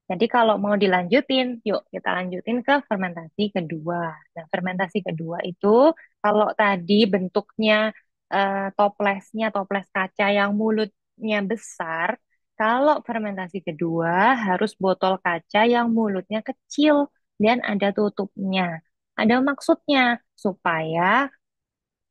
Jadi kalau mau dilanjutin, yuk kita lanjutin ke fermentasi kedua. Nah, fermentasi kedua itu kalau tadi bentuknya toples kaca yang mulutnya besar, kalau fermentasi kedua harus botol kaca yang mulutnya kecil dan ada tutupnya. Ada maksudnya supaya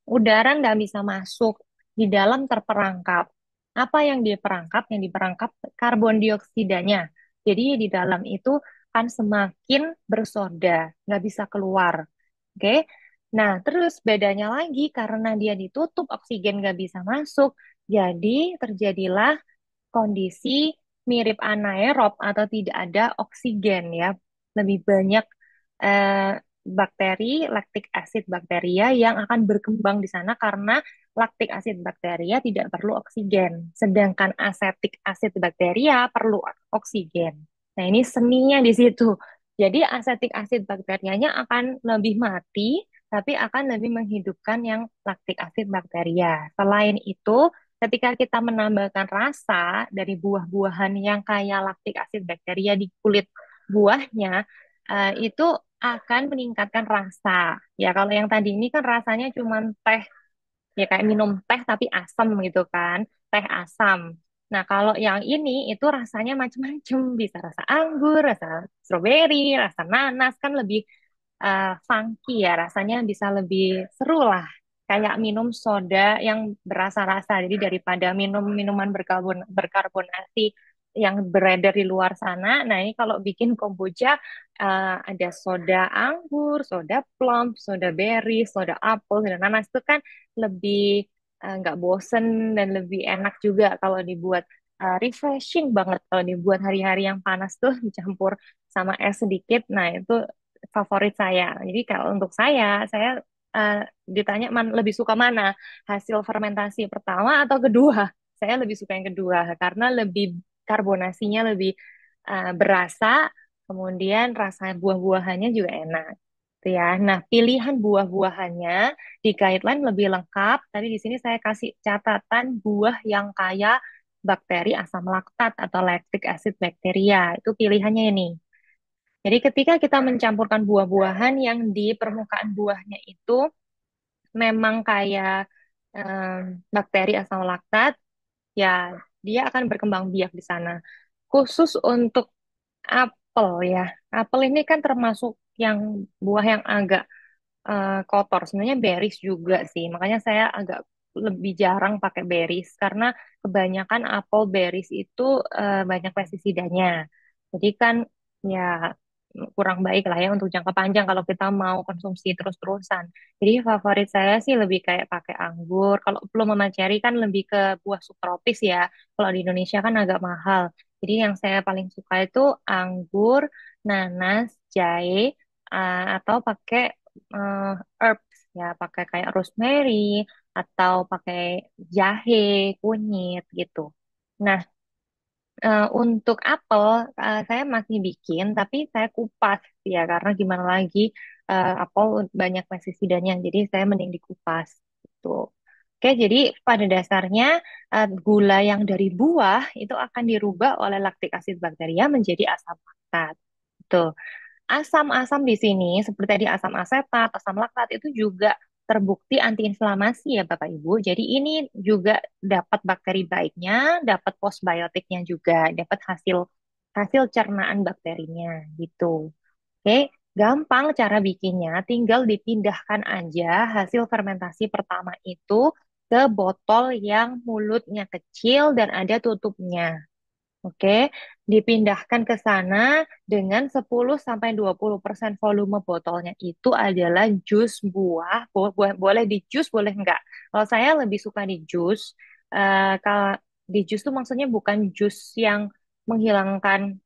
udara nggak bisa masuk, di dalam terperangkap. Apa yang diperangkap? Yang diperangkap karbon dioksidanya. Jadi di dalam itu kan semakin bersoda, nggak bisa keluar. Oke. Nah, terus bedanya lagi karena dia ditutup, oksigen nggak bisa masuk, jadi terjadilah kondisi mirip anaerob atau tidak ada oksigen ya. Lebih banyak eh, bakteri, laktik asid bakteria yang akan berkembang di sana karena laktik asid bakteria tidak perlu oksigen. Sedangkan asetik asid bakteria perlu oksigen. Nah, ini seninya di situ. Jadi asetik asid bakterianya akan lebih mati, tapi akan lebih menghidupkan yang laktik asid bakteria. Selain itu, ketika kita menambahkan rasa dari buah-buahan yang kaya laktik asid bakteria di kulit buahnya, itu akan meningkatkan rasa. Ya, kalau yang tadi ini kan rasanya cuma teh, ya kayak minum teh tapi asam gitu kan, teh asam. Nah, kalau yang ini itu rasanya macam-macam, bisa rasa anggur, rasa stroberi, rasa nanas, kan lebih funky ya, rasanya bisa lebih seru lah. Kayak minum soda yang berasa-rasa. Jadi daripada minum minuman berkarbonasi yang beredar di luar sana, nah ini kalau bikin kombucha ada soda anggur, soda plum, soda berry, soda apel, soda nanas itu kan lebih nggak bosen dan lebih enak juga kalau dibuat refreshing banget kalau dibuat hari-hari yang panas tuh dicampur sama es sedikit. Nah, itu favorit saya. Jadi kalau untuk saya eh, ditanya lebih suka mana, hasil fermentasi pertama atau kedua? Saya lebih suka yang kedua karena lebih karbonasinya lebih berasa, kemudian rasa buah-buahannya juga enak. Gitu ya. Nah, pilihan buah-buahannya di guideline lebih lengkap. Tadi di sini saya kasih catatan buah yang kaya bakteri asam laktat atau lactic acid bacteria. Itu pilihannya ini. Jadi ketika kita mencampurkan buah-buahan yang di permukaan buahnya itu memang kayak bakteri asam laktat, ya dia akan berkembang biak di sana. Khusus untuk apel ya, apel ini kan termasuk yang buah yang agak kotor. Sebenarnya berries juga sih, makanya saya agak lebih jarang pakai berries karena kebanyakan apel berries itu banyak pestisidanya. Jadi kan ya kurang baik lah ya untuk jangka panjang kalau kita mau konsumsi terus-terusan. Jadi favorit saya sih lebih kayak pakai anggur. Kalau belum mama cherry kan lebih ke buah subtropis ya. Kalau di Indonesia kan agak mahal. Jadi yang saya paling suka itu anggur, nanas, jahe, atau pakai eh, herbs ya, pakai kayak rosemary atau pakai jahe, kunyit gitu. Nah, untuk apel, saya masih bikin, tapi saya kupas ya, karena gimana lagi, apel banyak pestisidanya, jadi saya mending dikupas. Gitu. Oke, jadi pada dasarnya gula yang dari buah itu akan dirubah oleh laktik asid bakteria menjadi asam laktat. Tuh. Asam-asam di sini, seperti tadi asam asetat, asam laktat itu juga terbukti antiinflamasi ya Bapak Ibu. Jadi ini juga dapat bakteri baiknya, dapat postbiotiknya juga, dapat hasil hasil cernaan bakterinya gitu. Oke, gampang cara bikinnya, tinggal dipindahkan aja hasil fermentasi pertama itu ke botol yang mulutnya kecil dan ada tutupnya. Oke, dipindahkan ke sana dengan 10 sampai 20% volume botolnya itu adalah jus buah. Boleh di jus, boleh enggak. Kalau saya lebih suka di jus. Kalau di jus tuh maksudnya bukan jus yang menghilangkan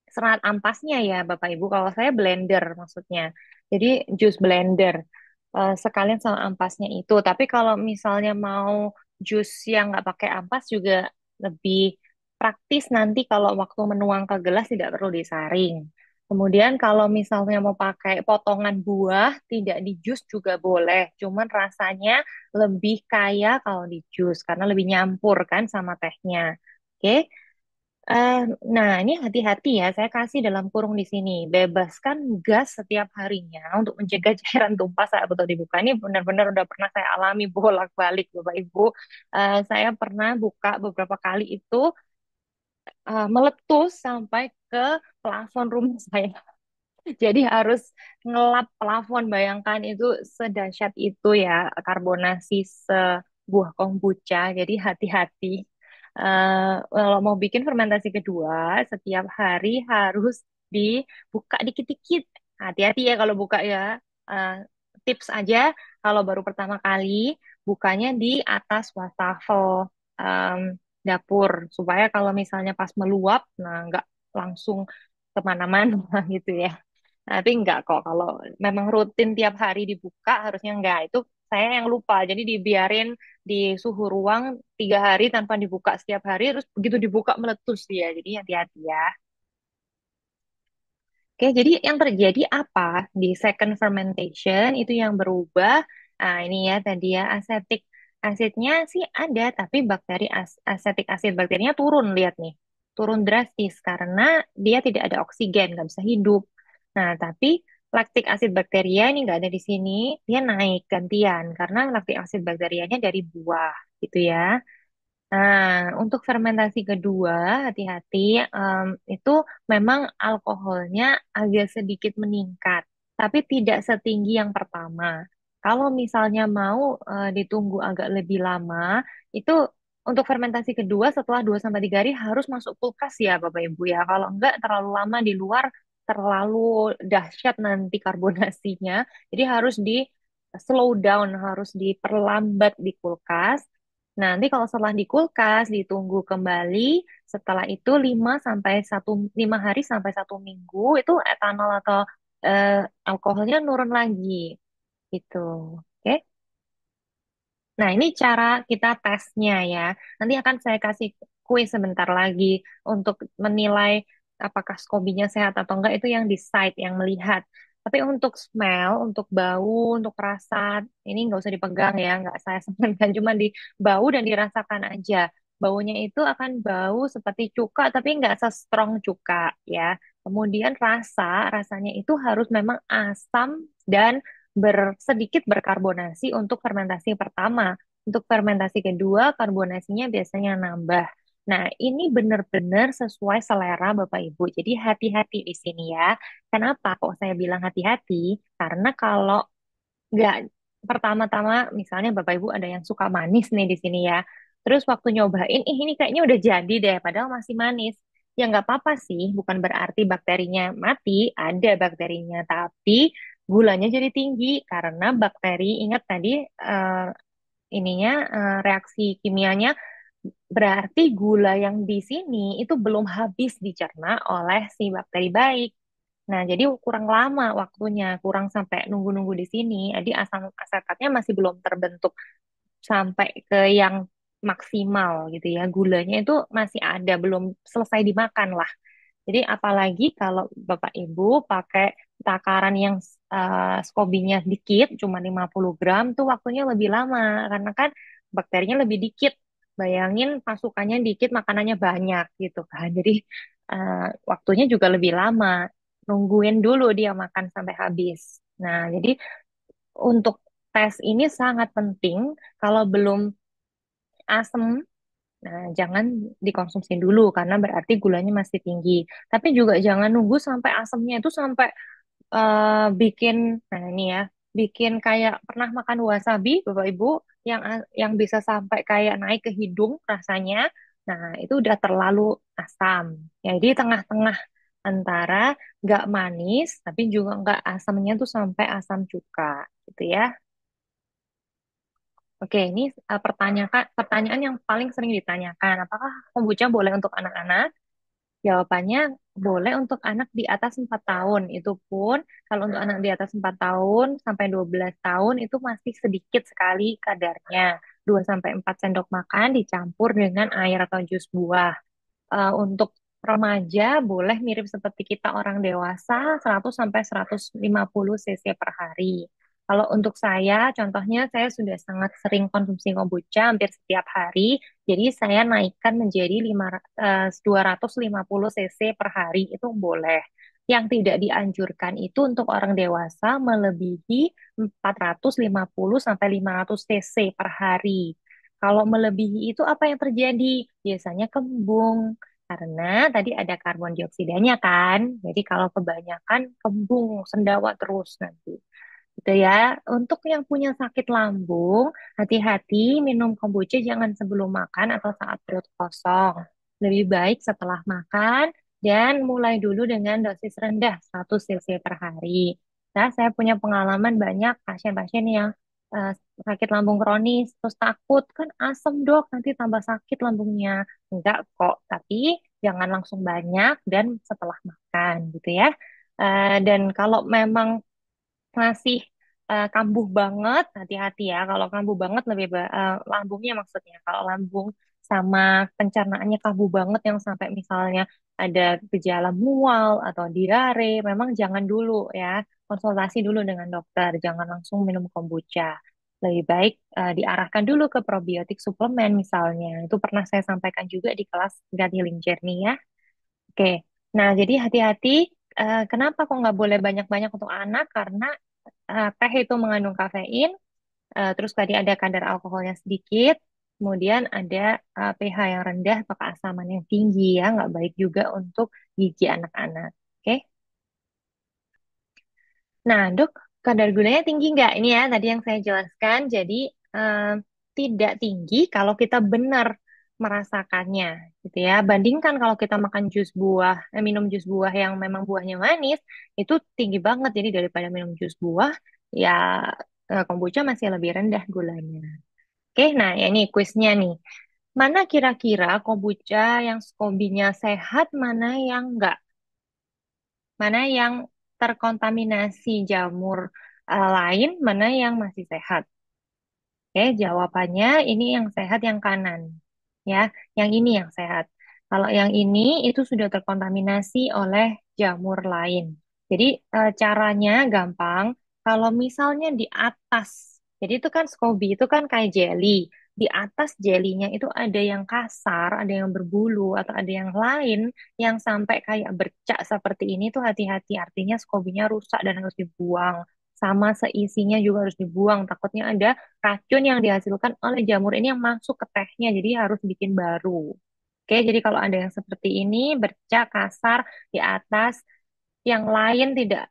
serat ampasnya ya Bapak Ibu. Kalau saya blender maksudnya. Jadi jus blender sekalian sama ampasnya itu. Tapi kalau misalnya mau jus yang nggak pakai ampas juga lebih praktis nanti kalau waktu menuang ke gelas tidak perlu disaring. Kemudian kalau misalnya mau pakai potongan buah, tidak di jus juga boleh. Cuman rasanya lebih kaya kalau di jus karena lebih nyampur kan sama tehnya. Oke. Eh, nah, ini hati-hati ya, saya kasih dalam kurung di sini. Bebaskan gas setiap harinya untuk mencegah cairan tumpah saat botol dibuka. Ini benar-benar udah pernah saya alami bolak-balik, Bapak Ibu. Saya pernah buka beberapa kali itu meletus sampai ke plafon rumah saya. Jadi harus ngelap plafon. Bayangkan itu sedahsyat itu ya karbonasi sebuah kombucha. Jadi hati-hati. Kalau mau bikin fermentasi kedua, setiap hari harus dibuka dikit-dikit. Hati-hati ya kalau buka ya. Eh, Tips aja kalau baru pertama kali bukanya di atas wastafel em, dapur supaya kalau misalnya pas meluap, nah nggak langsung kemana-mana gitu ya. Tapi enggak kok, kalau memang rutin tiap hari dibuka harusnya enggak. Itu saya yang lupa, jadi dibiarin di suhu ruang 3 hari tanpa dibuka setiap hari, terus begitu dibuka meletus dia. Jadi hati-hati ya. Oke, jadi yang terjadi apa di second fermentation itu yang berubah. Nah, ini ya tadi ya asetik asidnya sih ada, tapi bakteri asetik asid bakterinya turun, lihat nih, turun drastis karena dia tidak ada oksigen, nggak bisa hidup. Nah, tapi laktik asid bakteria ini nggak ada di sini, dia naik gantian karena laktik asid bakterianya dari buah, gitu ya. Nah, untuk fermentasi kedua, hati-hati, itu memang alkoholnya agak sedikit meningkat, tapi tidak setinggi yang pertama. Kalau misalnya mau ditunggu agak lebih lama, itu untuk fermentasi kedua setelah 2 sampai 3 hari harus masuk kulkas ya Bapak Ibu ya. Kalau enggak terlalu lama di luar, terlalu dahsyat nanti karbonasinya. Jadi harus di slow down, harus diperlambat di kulkas. Nanti kalau setelah di kulkas ditunggu kembali, setelah itu 5 hari sampai 1 minggu itu etanol atau eh, alkoholnya nurun lagi gitu. Oke. Nah, ini cara kita tesnya ya. Nanti akan saya kasih kuis sebentar lagi untuk menilai apakah skobinya sehat atau enggak, itu yang di site yang melihat. Tapi untuk smell, untuk bau, untuk rasa, ini nggak usah dipegang ya, nggak saya sebenarkan, cuma di bau dan dirasakan aja. Baunya itu akan bau seperti cuka, tapi nggak se-strong cuka ya. Kemudian rasanya itu harus memang asam dan sedikit berkarbonasi untuk fermentasi pertama. Untuk fermentasi kedua, karbonasinya biasanya nambah. Nah, ini benar-benar sesuai selera Bapak Ibu. Jadi hati-hati di sini ya. Kenapa kok saya bilang hati-hati? Karena kalau nggak pertama-tama misalnya Bapak Ibu ada yang suka manis nih di sini ya. Terus waktu nyobain, ini kayaknya udah jadi deh, padahal masih manis. Ya nggak apa-apa sih, bukan berarti bakterinya mati, ada bakterinya, tapi gulanya jadi tinggi karena bakteri, ingat tadi eh, reaksi kimianya berarti gula yang di sini itu belum habis dicerna oleh si bakteri baik. Nah, jadi kurang lama waktunya, kurang sampai nunggu-nunggu di sini. Jadi asam asetatnya masih belum terbentuk sampai ke yang maksimal gitu ya. Gulanya itu masih ada, belum selesai dimakan lah. Jadi apalagi kalau Bapak Ibu pakai takaran yang skobinya dikit, cuma 50 gram, tuh waktunya lebih lama. Karena kan bakterinya lebih dikit. Bayangin pasukannya dikit, makanannya banyak gitu kan. Jadi waktunya juga lebih lama. Nungguin dulu dia makan sampai habis. Nah, jadi untuk tes ini sangat penting. Kalau belum asem, nah jangan dikonsumsi dulu karena berarti gulanya masih tinggi. Tapi juga jangan nunggu sampai asemnya itu sampai bikin, nah ini ya, bikin kayak pernah makan wasabi, Bapak Ibu, yang bisa sampai kayak naik ke hidung rasanya. Nah, itu udah terlalu asam. Ya, jadi tengah-tengah antara nggak manis, tapi juga nggak asamnya tuh sampai asam cuka, gitu ya. Oke, ini pertanyaan yang paling sering ditanyakan. Apakah kombucha boleh untuk anak-anak? Jawabannya boleh untuk anak di atas 4 tahun. Itu pun kalau untuk anak di atas 4 tahun sampai 12 tahun itu masih sedikit sekali kadarnya. 2 sampai 4 sendok makan dicampur dengan air atau jus buah. Untuk remaja boleh mirip seperti kita orang dewasa 100 sampai 150 cc per hari. Kalau untuk saya, contohnya saya sudah sangat sering konsumsi kombucha hampir setiap hari. Jadi saya naikkan menjadi 250 cc per hari itu boleh. Yang tidak dianjurkan itu untuk orang dewasa melebihi 450 sampai 500 cc per hari. Kalau melebihi itu apa yang terjadi? Biasanya kembung, karena tadi ada karbon dioksidanya kan. Jadi kalau kebanyakan kembung, sendawa terus nanti. Gitu ya. Untuk yang punya sakit lambung, hati-hati minum kombucha jangan sebelum makan atau saat perut kosong. Lebih baik setelah makan dan mulai dulu dengan dosis rendah 100 cc per hari. Nah, saya punya pengalaman banyak pasien-pasien yang eh, sakit lambung kronis, terus takut kan asem dok, nanti tambah sakit lambungnya. Enggak kok, tapi jangan langsung banyak dan setelah makan gitu ya. Dan kalau memang masih kambuh banget, hati-hati ya. Kalau kambuh banget lambungnya maksudnya. Kalau lambung sama pencernaannya kambuh banget yang sampai misalnya ada gejala mual atau diare, memang jangan dulu ya. Konsultasi dulu dengan dokter, jangan langsung minum kombucha. Lebih baik diarahkan dulu ke probiotik suplemen misalnya. Itu pernah saya sampaikan juga di kelas Gut Healing Journey ya. Oke, nah jadi hati-hati. Kenapa kok nggak boleh banyak-banyak untuk anak? Karena teh itu mengandung kafein, terus tadi ada kadar alkoholnya sedikit, kemudian ada pH yang rendah atau keasaman yang tinggi ya, nggak baik juga untuk gigi anak-anak. Oke, nah dok, kadar gulanya tinggi nggak? Ini ya tadi yang saya jelaskan, jadi eh, tidak tinggi kalau kita benar merasakannya, gitu ya. Bandingkan kalau kita makan jus buah, minum jus buah yang memang buahnya manis, itu tinggi banget. Jadi daripada minum jus buah, ya kombucha masih lebih rendah gulanya. Oke, nah ya ini kuisnya nih. Mana kira-kira kombucha yang skobinya sehat, mana yang enggak? Mana yang terkontaminasi jamur lain, mana yang masih sehat? Oke, jawabannya ini yang sehat yang kanan. Ya, yang ini yang sehat. Kalau yang ini itu sudah terkontaminasi oleh jamur lain. Jadi caranya gampang. Kalau misalnya di atas, jadi itu kan SCOBY itu kan kayak jelly. Di atas jelinya itu ada yang kasar, ada yang berbulu, atau ada yang lain yang sampai kayak bercak seperti ini tuh hati-hati. Artinya SCOBY-nya rusak dan harus dibuang. Sama seisinya juga harus dibuang. Takutnya ada racun yang dihasilkan oleh jamur ini yang masuk ke tehnya, jadi harus bikin baru. Oke, jadi kalau ada yang seperti ini, bercak kasar di atas, yang lain tidak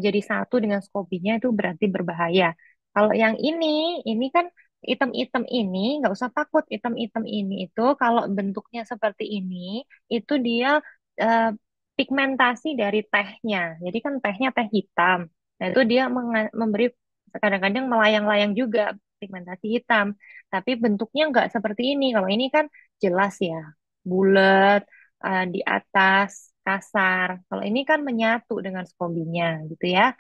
jadi satu dengan skobinya itu berarti berbahaya. Kalau yang ini kan item-item ini nggak usah takut. Item-item ini itu kalau bentuknya seperti ini, itu dia eh, pigmentasi dari tehnya. Jadi kan tehnya teh hitam. Nah itu dia memberi kadang-kadang melayang-layang juga pigmentasi hitam. Tapi bentuknya nggak seperti ini. Kalau ini kan jelas ya, bulat, di atas kasar. Kalau ini kan menyatu dengan skobinya gitu ya.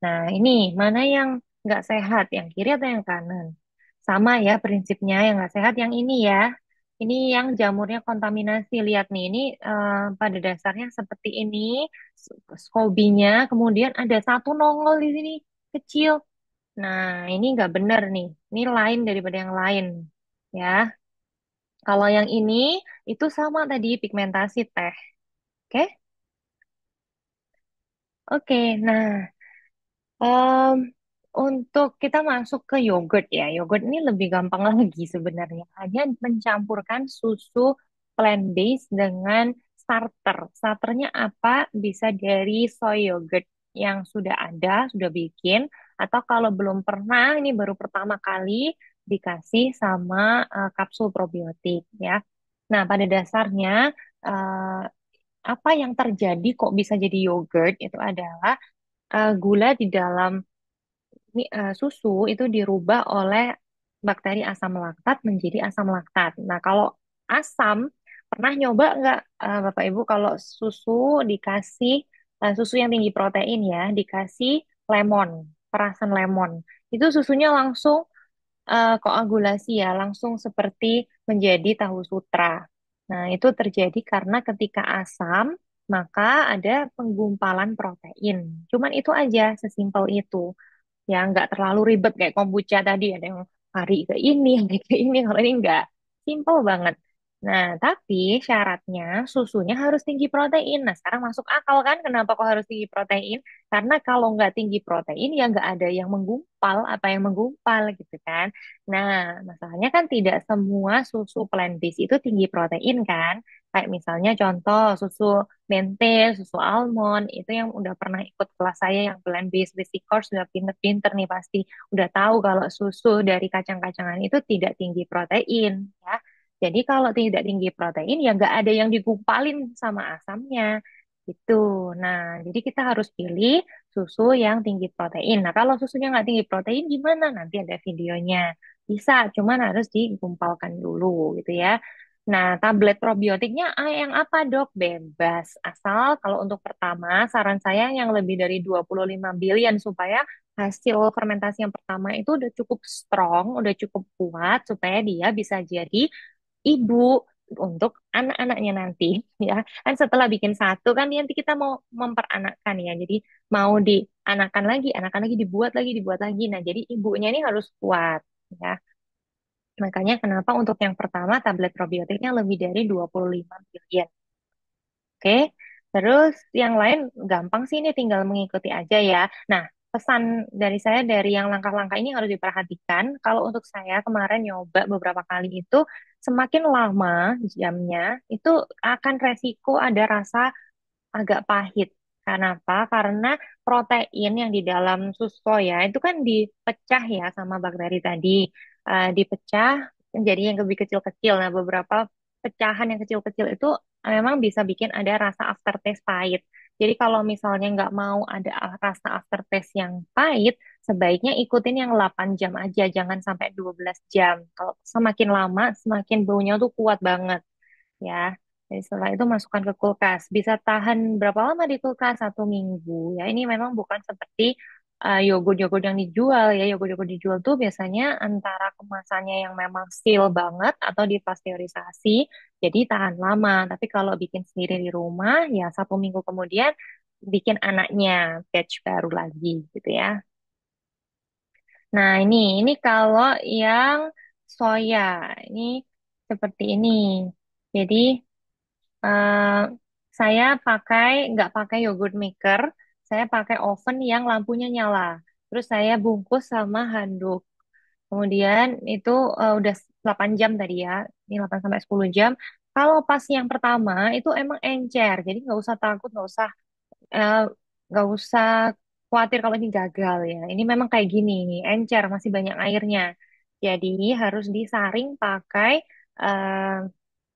Nah, ini mana yang nggak sehat, yang kiri atau yang kanan? Sama ya prinsipnya, yang nggak sehat yang ini ya. Ini yang jamurnya kontaminasi. Lihat nih, ini pada dasarnya seperti ini, skobinya, kemudian ada satu nongol di sini, kecil. Nah, ini nggak benar nih. Ini lain daripada yang lain. Ya, kalau yang ini, itu sama tadi, pigmentasi teh. Oke? Oke, nah Em, untuk kita masuk ke yogurt ya, yogurt ini lebih gampang lagi sebenarnya. Hanya mencampurkan susu plant-based dengan starter. Starternya apa? Bisa dari soy yogurt yang sudah ada, sudah bikin, atau kalau belum pernah, ini baru pertama kali dikasih sama kapsul probiotik ya. Nah, pada dasarnya eh, apa yang terjadi kok bisa jadi yogurt itu adalah gula di dalam susu itu dirubah oleh bakteri asam laktat menjadi asam laktat. Nah, kalau asam, pernah nyoba nggak Bapak Ibu kalau susu dikasih susu yang tinggi protein ya, dikasih lemon, perasan lemon, itu susunya langsung koagulasi ya, langsung seperti menjadi tahu sutra. Nah, itu terjadi karena ketika asam, maka ada penggumpalan protein. Cuman itu aja, sesimpel itu ya nggak terlalu ribet kayak kombucha tadi ada yang hari ke ini hari ke ini kalau ini nggak simple banget. Nah tapi syaratnya susunya harus tinggi protein. Nah sekarang masuk akal kan kenapa kok harus tinggi protein, karena kalau nggak tinggi protein ya nggak ada yang menggumpal apa yang menggumpal gitu kan. Nah masalahnya kan tidak semua susu plant based itu tinggi protein kan, kayak misalnya contoh susu mente, susu almond, itu yang udah pernah ikut kelas saya yang blend based basic course udah pinter-pinter nih pasti udah tahu kalau susu dari kacang-kacangan itu tidak tinggi protein ya. Jadi kalau tidak tinggi protein ya nggak ada yang digumpalin sama asamnya gitu. Nah, jadi kita harus pilih susu yang tinggi protein. Nah, kalau susunya nggak tinggi protein gimana? Nanti ada videonya. Bisa, cuman harus digumpalkan dulu gitu ya. Nah, tablet probiotiknya yang apa dok? Bebas. Asal kalau untuk pertama, saran saya yang lebih dari 25 billion supaya hasil fermentasi yang pertama itu udah cukup strong, udah cukup kuat supaya dia bisa jadi ibu untuk anak-anaknya nanti ya. Kan setelah bikin satu kan nanti kita mau memperanakkan ya. Jadi mau dianakan lagi, dibuat lagi. Nah, jadi ibunya ini harus kuat ya. Makanya kenapa untuk yang pertama tablet probiotiknya lebih dari 25 billion. Oke. Terus yang lain gampang sih ini tinggal mengikuti aja ya. Nah, pesan dari saya dari yang langkah-langkah ini harus diperhatikan. Kalau untuk saya kemarin nyoba beberapa kali itu semakin lama jamnya itu akan resiko ada rasa agak pahit. Kenapa? Karena protein yang di dalam susu soya itu kan dipecah ya sama bakteri tadi. Dipecah menjadi yang lebih kecil-kecil. Nah, beberapa pecahan yang kecil-kecil itu memang bisa bikin ada rasa aftertaste pahit. Jadi kalau misalnya nggak mau ada rasa aftertaste yang pahit, sebaiknya ikutin yang 8 jam aja, jangan sampai 12 jam. Kalau semakin lama, semakin baunya tuh kuat banget ya. Jadi setelah itu masukkan ke kulkas. Bisa tahan berapa lama di kulkas? 1 minggu. Ya ini memang bukan seperti yogurt-yogurt yang dijual ya. Yogurt-yogurt dijual tuh biasanya antara kemasannya yang memang seal banget atau dipasteurisasi. Jadi tahan lama. Tapi kalau bikin sendiri di rumah ya 1 minggu kemudian bikin anaknya batch baru lagi gitu ya. Nah ini kalau yang soya ini seperti ini. Jadi Eh, saya nggak pakai yogurt maker, saya pakai oven yang lampunya nyala. Terus saya bungkus sama handuk. Kemudian itu udah 8 jam tadi ya, ini 8 sampai 10 jam. Kalau pas yang pertama itu emang encer, jadi nggak usah takut, eh, nggak usah khawatir kalau ini gagal ya. Ini memang kayak gini, encer, masih banyak airnya. Jadi harus disaring pakai eh,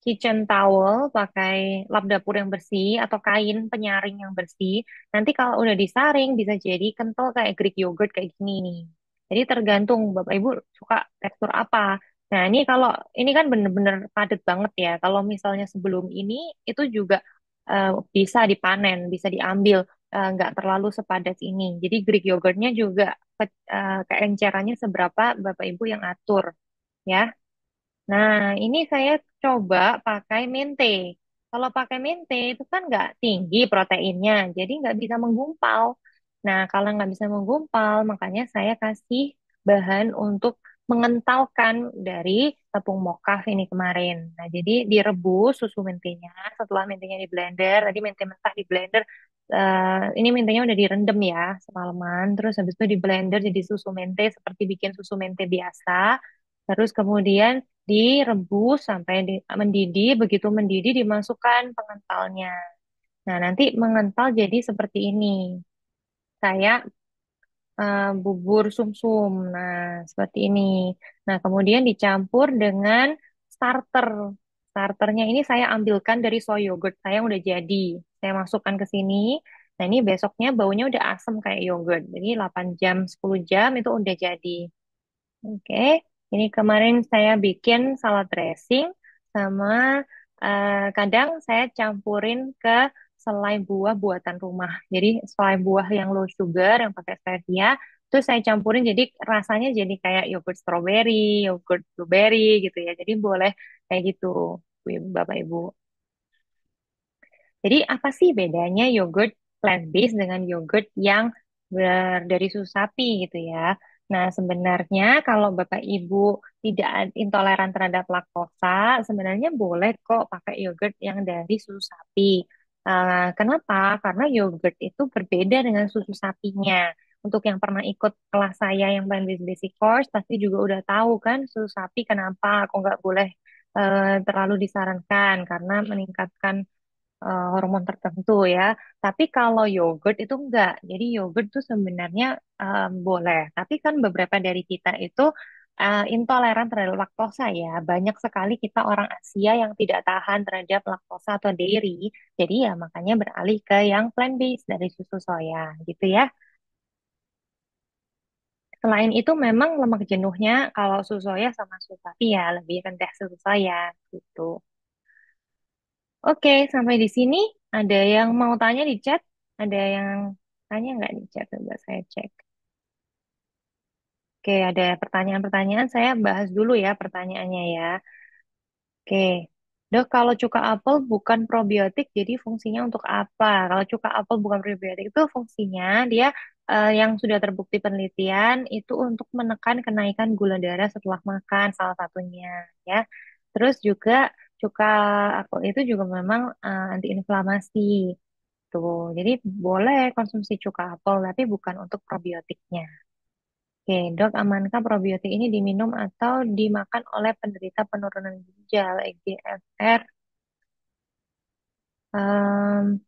kitchen towel, pakai lap dapur yang bersih atau kain penyaring yang bersih. Nanti kalau udah disaring bisa jadi kental kayak Greek yogurt kayak gini nih. Jadi tergantung Bapak Ibu suka tekstur apa. Nah, ini kalau ini kan bener-bener padat banget ya. Kalau misalnya sebelum ini itu juga bisa dipanen, bisa diambil, nggak terlalu sepadat ini. Jadi Greek yogurtnya juga keencerannya seberapa Bapak Ibu yang atur ya. Nah, ini saya coba pakai mente. Kalau pakai mente itu kan nggak tinggi proteinnya, jadi nggak bisa menggumpal. Nah, kalau nggak bisa menggumpal, makanya saya kasih bahan untuk mengentalkan dari tepung mokav ini kemarin. Nah, jadi direbus susu mentenya. Setelah mentenya di blender, tadi mente mentah di blender. Ini mentenya udah direndam ya semalaman. Terus habis itu di blender jadi susu mente seperti bikin susu mente biasa. Terus kemudian direbus sampai mendidih. Begitu mendidih dimasukkan pengentalnya. Nah, nanti mengental jadi seperti ini. Kayak bubur sumsum. Nah, seperti ini. Nah, kemudian dicampur dengan starter. Starternya ini saya ambilkan dari soy yogurt saya yang udah jadi. Saya masukkan ke sini. Nah, ini besoknya baunya udah asem kayak yogurt. Jadi 8 jam, 10 jam itu udah jadi. Oke, ini kemarin saya bikin salad dressing sama kadang saya campurin ke selai buah buatan rumah. Jadi selai buah yang low sugar yang pakai stevia, terus saya campurin jadi rasanya jadi kayak yogurt strawberry, yogurt blueberry gitu ya. Jadi boleh kayak gitu, Bapak Ibu. Jadi apa sih bedanya yogurt plant-based dengan yogurt yang dari susu sapi gitu ya? Nah, sebenarnya kalau Bapak Ibu tidak intoleran terhadap laktosa, sebenarnya boleh kok pakai yogurt yang dari susu sapi. Kenapa? Karena yogurt itu berbeda dengan susu sapinya. Untuk yang pernah ikut kelas saya yang plant-based basic course, pasti juga udah tahu kan susu sapi kenapa kok nggak boleh terlalu disarankan karena meningkatkan hormon tertentu ya. Tapi kalau yogurt itu enggak. Jadi yogurt itu sebenarnya boleh. Tapi kan beberapa dari kita itu intoleran terhadap laktosa ya. Banyak sekali kita orang Asia yang tidak tahan terhadap laktosa atau dairy. Jadi ya makanya beralih ke yang plant-based dari susu soya gitu ya. Selain itu memang lemak jenuhnya kalau susu soya sama susu sapi ya lebih rendah susu soya gitu. Oke, sampai di sini ada yang mau tanya di chat? Ada yang tanya nggak di chat? Coba saya cek. Oke, ada pertanyaan-pertanyaan. Saya bahas dulu ya pertanyaannya ya. Oke, Dok, kalau cuka apel bukan probiotik, jadi fungsinya untuk apa? Kalau cuka apel bukan probiotik itu fungsinya dia yang sudah terbukti penelitian itu untuk menekan kenaikan gula darah setelah makan salah satunya ya. Terus juga cuka apel itu juga memang antiinflamasi. Tuh, jadi boleh konsumsi cuka apel, tapi bukan untuk probiotiknya. Oke, dok, amankah probiotik ini diminum atau dimakan oleh penderita penurunan ginjal, EGFR? Em,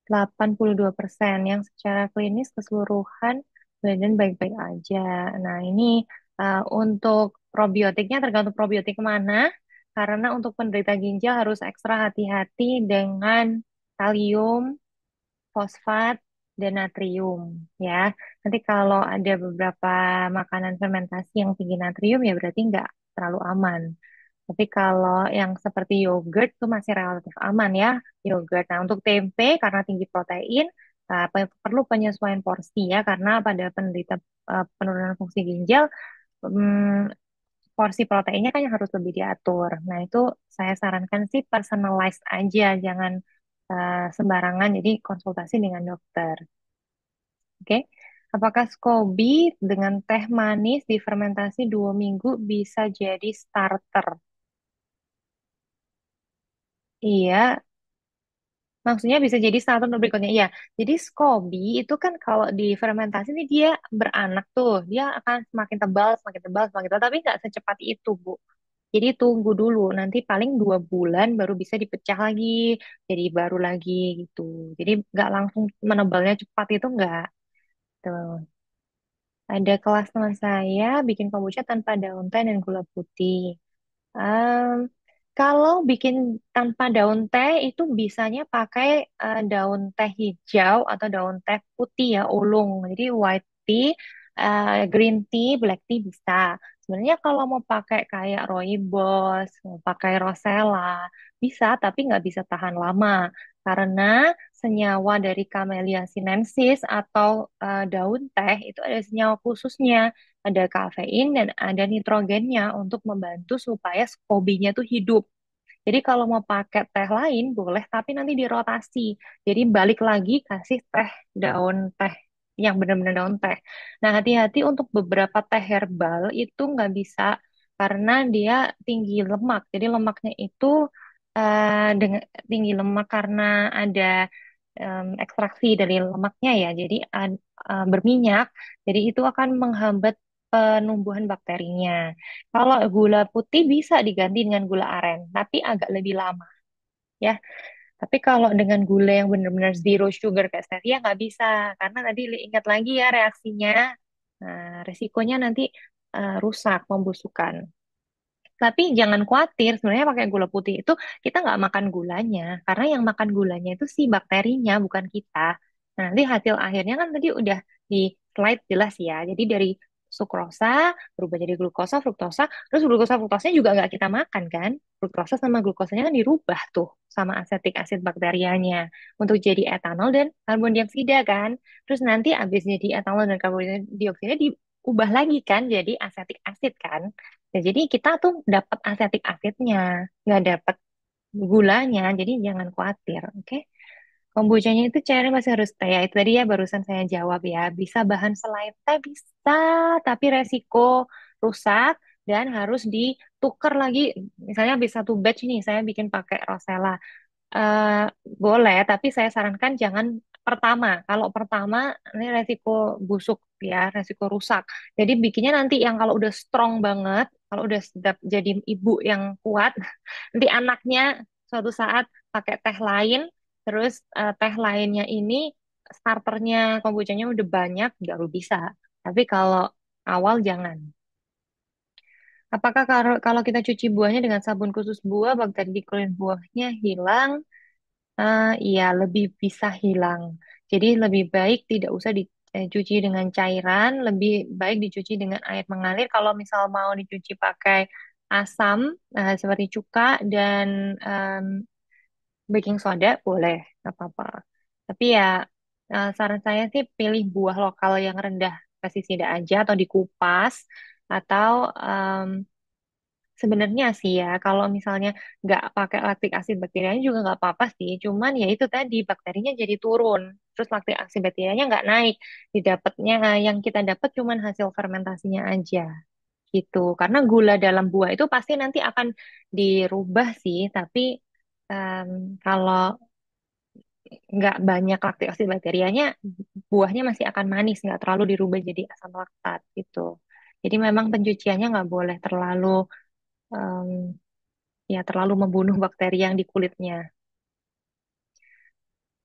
82% yang secara klinis keseluruhan badan baik-baik aja. Nah, ini untuk probiotiknya tergantung probiotik mana, karena untuk penderita ginjal harus ekstra hati-hati dengan kalium, fosfat, dan natrium ya. Nanti kalau ada beberapa makanan fermentasi yang tinggi natrium ya berarti nggak terlalu aman. Tapi kalau yang seperti yogurt itu masih relatif aman ya, yogurt. Nah, untuk tempe karena tinggi protein, perlu penyesuaian porsi ya, karena pada penderita penurunan fungsi ginjal, mm, porsi proteinnya kan yang harus lebih diatur. Nah, itu saya sarankan sih personalized aja, jangan sembarangan, jadi konsultasi dengan dokter. Oke. Apakah SCOBY dengan teh manis difermentasi 2 minggu bisa jadi starter? Iya, maksudnya bisa jadi starter untuk berikutnya. Iya, jadi SCOBY itu kan kalau difermentasi ini dia beranak tuh. Dia akan semakin tebal, semakin tebal, semakin tebal. Tapi nggak secepat itu, Bu. Jadi tunggu dulu. Nanti paling 2 bulan baru bisa dipecah lagi. Jadi baru lagi gitu. Jadi nggak langsung menebalnya cepat itu nggak. Tuh. Ada kelas teman saya bikin kombucha tanpa daun teh dan gula putih. Em, Kalau bikin tanpa daun teh itu bisanya pakai daun teh hijau atau daun teh putih ya, ulung. Jadi white tea, green tea, black tea bisa. Sebenarnya kalau mau pakai kayak rooibos, mau pakai rosella, bisa, tapi nggak bisa tahan lama. Karena senyawa dari Camellia sinensis atau daun teh itu ada senyawa khususnya, ada kafein dan ada nitrogennya untuk membantu supaya skobinya tuh hidup. Jadi kalau mau pakai teh lain boleh, tapi nanti dirotasi. Jadi balik lagi kasih teh daun teh yang benar-benar daun teh. Nah, hati-hati untuk beberapa teh herbal itu nggak bisa karena dia tinggi lemak. Jadi lemaknya itu dengan tinggi lemak karena ada ekstraksi dari lemaknya ya. Jadi berminyak. Jadi itu akan menghambat penumbuhan bakterinya. Kalau gula putih bisa diganti dengan gula aren, tapi agak lebih lama ya. Tapi kalau dengan gula yang benar-benar zero sugar kayak stevia nggak bisa, karena tadi ingat lagi ya reaksinya. Nah, resikonya nanti rusak, membusukkan. Tapi jangan khawatir, sebenarnya pakai gula putih itu kita nggak makan gulanya, karena yang makan gulanya itu si bakterinya, bukan kita. Nah, nanti hasil akhirnya kan tadi udah di slide jelas ya. Jadi dari sukrosa berubah jadi glukosa, fruktosa, terus glukosa fruktosanya juga nggak kita makan kan? Fruktosa sama glukosanya kan dirubah tuh sama asetik asid bakterianya untuk jadi etanol dan karbon dioksida kan. Terus nanti habis jadi etanol dan karbon dioksida diubah lagi kan jadi asetik asid kan. Ya, jadi kita tuh dapat asetik asidnya, nggak dapat gulanya. Jadi jangan khawatir, oke? Kombuchanya itu cairnya masih harus teh. Ya, itu tadi ya barusan saya jawab ya. Bisa bahan selain teh bisa, tapi resiko rusak dan harus ditukar lagi. Misalnya habis satu batch nih, saya bikin pakai Rosella. Eh, Boleh, tapi saya sarankan jangan pertama. Kalau pertama, ini resiko busuk ya, resiko rusak. Jadi bikinnya nanti yang kalau udah strong banget, kalau udah sedap jadi ibu yang kuat, nanti anaknya suatu saat pakai teh lain, terus teh lainnya ini starternya kombuchanya udah banyak, baru bisa. Tapi kalau awal jangan. Apakah kalau kita cuci buahnya dengan sabun khusus buah, bakteri di kulit buahnya hilang? Iya, lebih bisa hilang. Jadi lebih baik tidak usah dicuci dengan cairan, lebih baik dicuci dengan air mengalir. Kalau misal mau dicuci pakai asam, seperti cuka dan baking soda, boleh, nggak apa-apa. Tapi ya, saran saya sih pilih buah lokal yang rendah pestisida aja atau dikupas atau sebenarnya sih ya, kalau misalnya nggak pakai laktik asid bakterianya juga nggak apa-apa sih. Cuman ya itu tadi bakterinya jadi turun, terus laktik asid bakterianya nggak naik. Didapatnya yang kita dapat cuman hasil fermentasinya aja gitu. Karena gula dalam buah itu pasti nanti akan dirubah sih, tapi em, kalau nggak banyak laktik asid bakterianya, buahnya masih akan manis, nggak terlalu dirubah jadi asam laktat gitu. Jadi memang pencuciannya nggak boleh terlalu em, ya terlalu membunuh bakteri yang di kulitnya.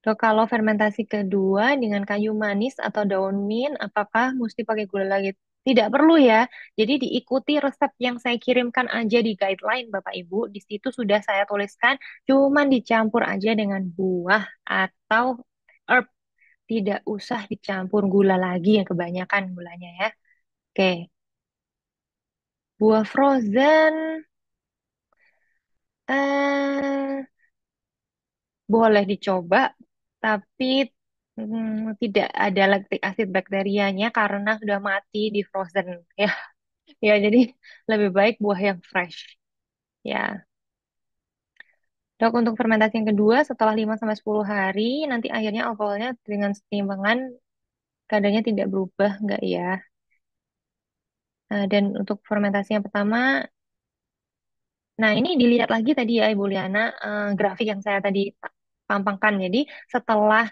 Tuh, kalau fermentasi kedua dengan kayu manis atau daun mint, apakah mesti pakai gula lagi? Tidak perlu ya. Jadi diikuti resep yang saya kirimkan aja di guideline Bapak Ibu. Di situ sudah saya tuliskan, cuman dicampur aja dengan buah atau herb. Tidak usah dicampur gula lagi yang kebanyakan gulanya ya. Oke, buah frozen eh boleh dicoba, tapi tidak ada laktik asid bakterianya karena sudah mati di frozen. Ya, ya jadi lebih baik buah yang fresh. Ya, dok untuk fermentasi yang kedua setelah 5 sampai 10 hari nanti akhirnya alkoholnya dengan setimbangan kadarnya tidak berubah enggak ya? Dan untuk fermentasi yang pertama, nah, ini dilihat lagi tadi ya Ibu Liana, grafik yang saya tadi pampangkan. Jadi setelah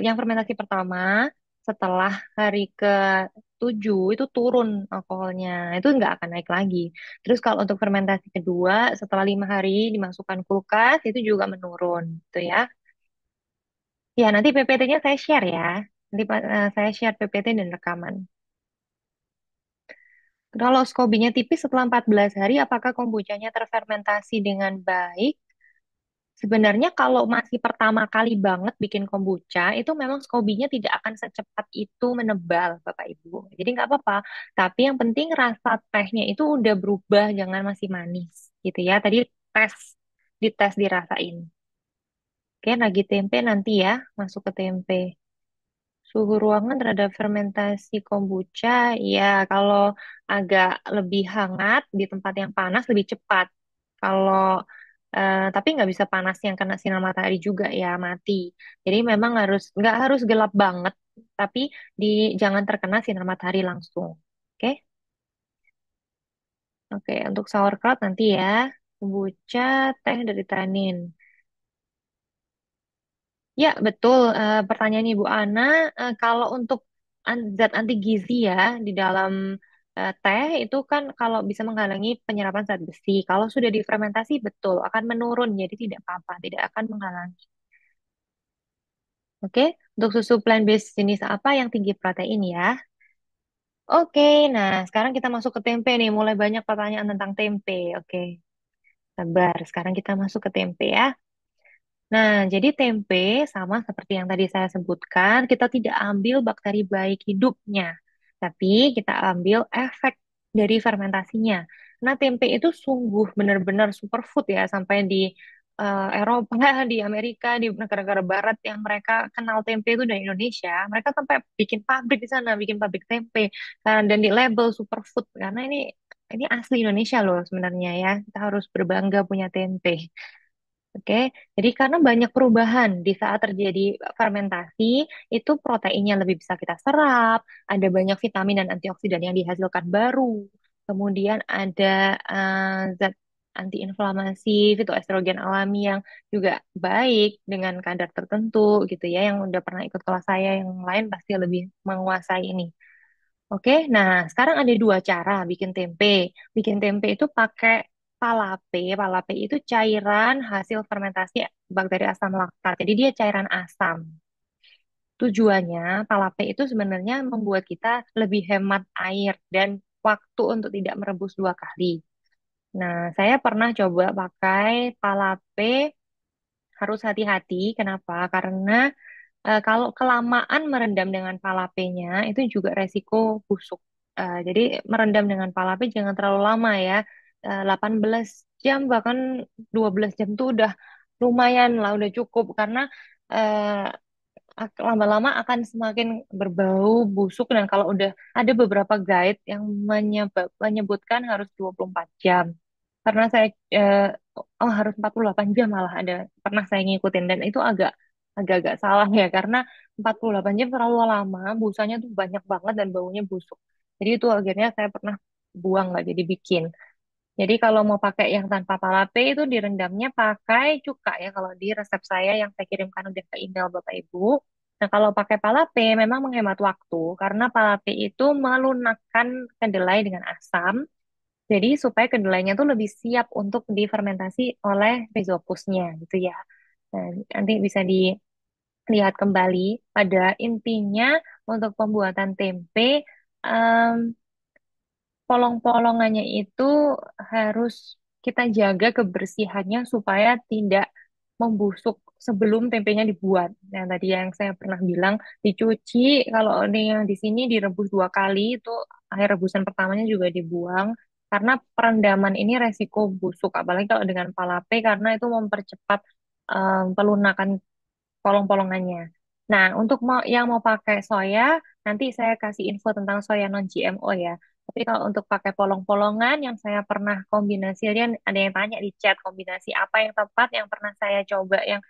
yang fermentasi pertama, setelah hari ke-7 itu turun alkoholnya, itu nggak akan naik lagi. Terus kalau untuk fermentasi kedua, setelah 5 hari dimasukkan kulkas, itu juga menurun, gitu ya. Ya, nanti PPT-nya saya share ya. Nanti saya share PPT dan rekaman. Kalau skobinya tipis setelah 14 hari, apakah kombuchanya terfermentasi dengan baik? Sebenarnya kalau masih pertama kali banget bikin kombucha, itu memang skobinya tidak akan secepat itu menebal, Bapak Ibu. Jadi nggak apa-apa. Tapi yang penting rasa tehnya itu udah berubah, jangan masih manis, gitu ya. Tadi tes, dites dirasain. Oke, lagi tempe nanti ya, masuk ke tempe. Suhu ruangan terhadap fermentasi kombucha, ya kalau agak lebih hangat di tempat yang panas lebih cepat. Kalau tapi nggak bisa panas yang kena sinar matahari juga ya mati. Jadi memang harus nggak harus gelap banget, tapi di jangan terkena sinar matahari langsung. Oke, oke untuk sauerkraut nanti ya. Kombucha, teh dari tanin. Ya, betul. Pertanyaan Ibu Ana, kalau untuk zat anti gizi ya di dalam teh itu kan kalau bisa menghalangi penyerapan zat besi. Kalau sudah difermentasi, betul akan menurun, jadi tidak apa-apa, tidak akan menghalangi. Oke, untuk susu plant-based jenis apa yang tinggi protein ya? Oke, nah sekarang kita masuk ke tempe nih. Mulai banyak pertanyaan tentang tempe. Oke, sabar. Sekarang kita masuk ke tempe ya. Nah, jadi tempe sama seperti yang tadi saya sebutkan, kita tidak ambil bakteri baik hidupnya, tapi kita ambil efek dari fermentasinya. Nah, tempe itu sungguh benar-benar superfood ya, sampai di Eropa, di Amerika, di negara-negara Barat yang mereka kenal tempe itu dari Indonesia, mereka sampai bikin pabrik di sana, bikin pabrik tempe, dan di label superfood karena ini asli Indonesia loh sebenarnya ya. Kita harus berbangga punya tempe. Oke, jadi karena banyak perubahan di saat terjadi fermentasi, itu proteinnya lebih bisa kita serap, ada banyak vitamin dan antioksidan yang dihasilkan baru, kemudian ada zat antiinflamasi, fitoestrogen alami yang juga baik dengan kadar tertentu gitu ya, yang udah pernah ikut kelas saya, yang lain pasti lebih menguasai ini. Oke, nah sekarang ada dua cara bikin tempe. Bikin tempe itu pakai palape. Palape itu cairan hasil fermentasi bakteri asam laktat. Jadi dia cairan asam. Tujuannya palape itu sebenarnya membuat kita lebih hemat air dan waktu untuk tidak merebus dua kali. Nah, saya pernah coba pakai palape, harus hati-hati. Kenapa? Karena kalau kelamaan merendam dengan palapenya itu juga resiko busuk. Jadi merendam dengan palape jangan terlalu lama ya. 18 jam bahkan 12 jam tuh udah lumayan lah, udah cukup karena eh, lama-lama akan semakin berbau busuk dan kalau udah ada beberapa guide yang menyebutkan harus 24 jam. Karena saya harus 48 jam malah ada pernah saya ngikutin dan itu agak-agak salah ya karena 48 jam terlalu lama, busanya tuh banyak banget dan baunya busuk. Jadi itu akhirnya saya pernah buang nggak jadi bikin. Jadi kalau mau pakai yang tanpa palape itu direndamnya pakai cuka ya kalau di resep saya yang saya kirimkan udah ke email Bapak Ibu. Nah kalau pakai palape memang menghemat waktu karena palape itu melunakkan kedelai dengan asam. Jadi supaya kedelainya tuh lebih siap untuk difermentasi oleh rhizopusnya gitu ya. Nah, nanti bisa dilihat kembali pada intinya untuk pembuatan tempe. Polong-polongannya itu harus kita jaga kebersihannya supaya tidak membusuk sebelum tempenya dibuat. Nah, tadi yang saya pernah bilang dicuci, kalau ini yang di sini direbus dua kali, itu air rebusan pertamanya juga dibuang karena perendaman ini resiko busuk, apalagi kalau dengan palape karena itu mempercepat pelunakan polong-polongannya. Nah, untuk yang mau pakai soya, nanti saya kasih info tentang soya non-GMO ya. Tapi kalau untuk pakai polong-polongan yang saya pernah kombinasikan, ada yang tanya di chat kombinasi apa yang tepat, yang pernah saya coba yang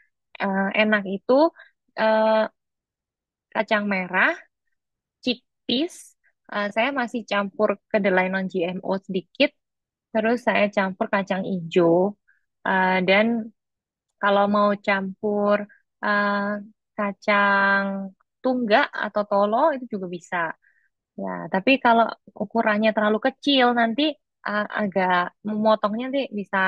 enak itu eh, kacang merah, chickpeas, saya masih campur kedelai non-GMO sedikit, terus saya campur kacang hijau, dan kalau mau campur eh, kacang tunggak atau tolo itu juga bisa. Ya, tapi kalau ukurannya terlalu kecil nanti agak memotongnya nanti bisa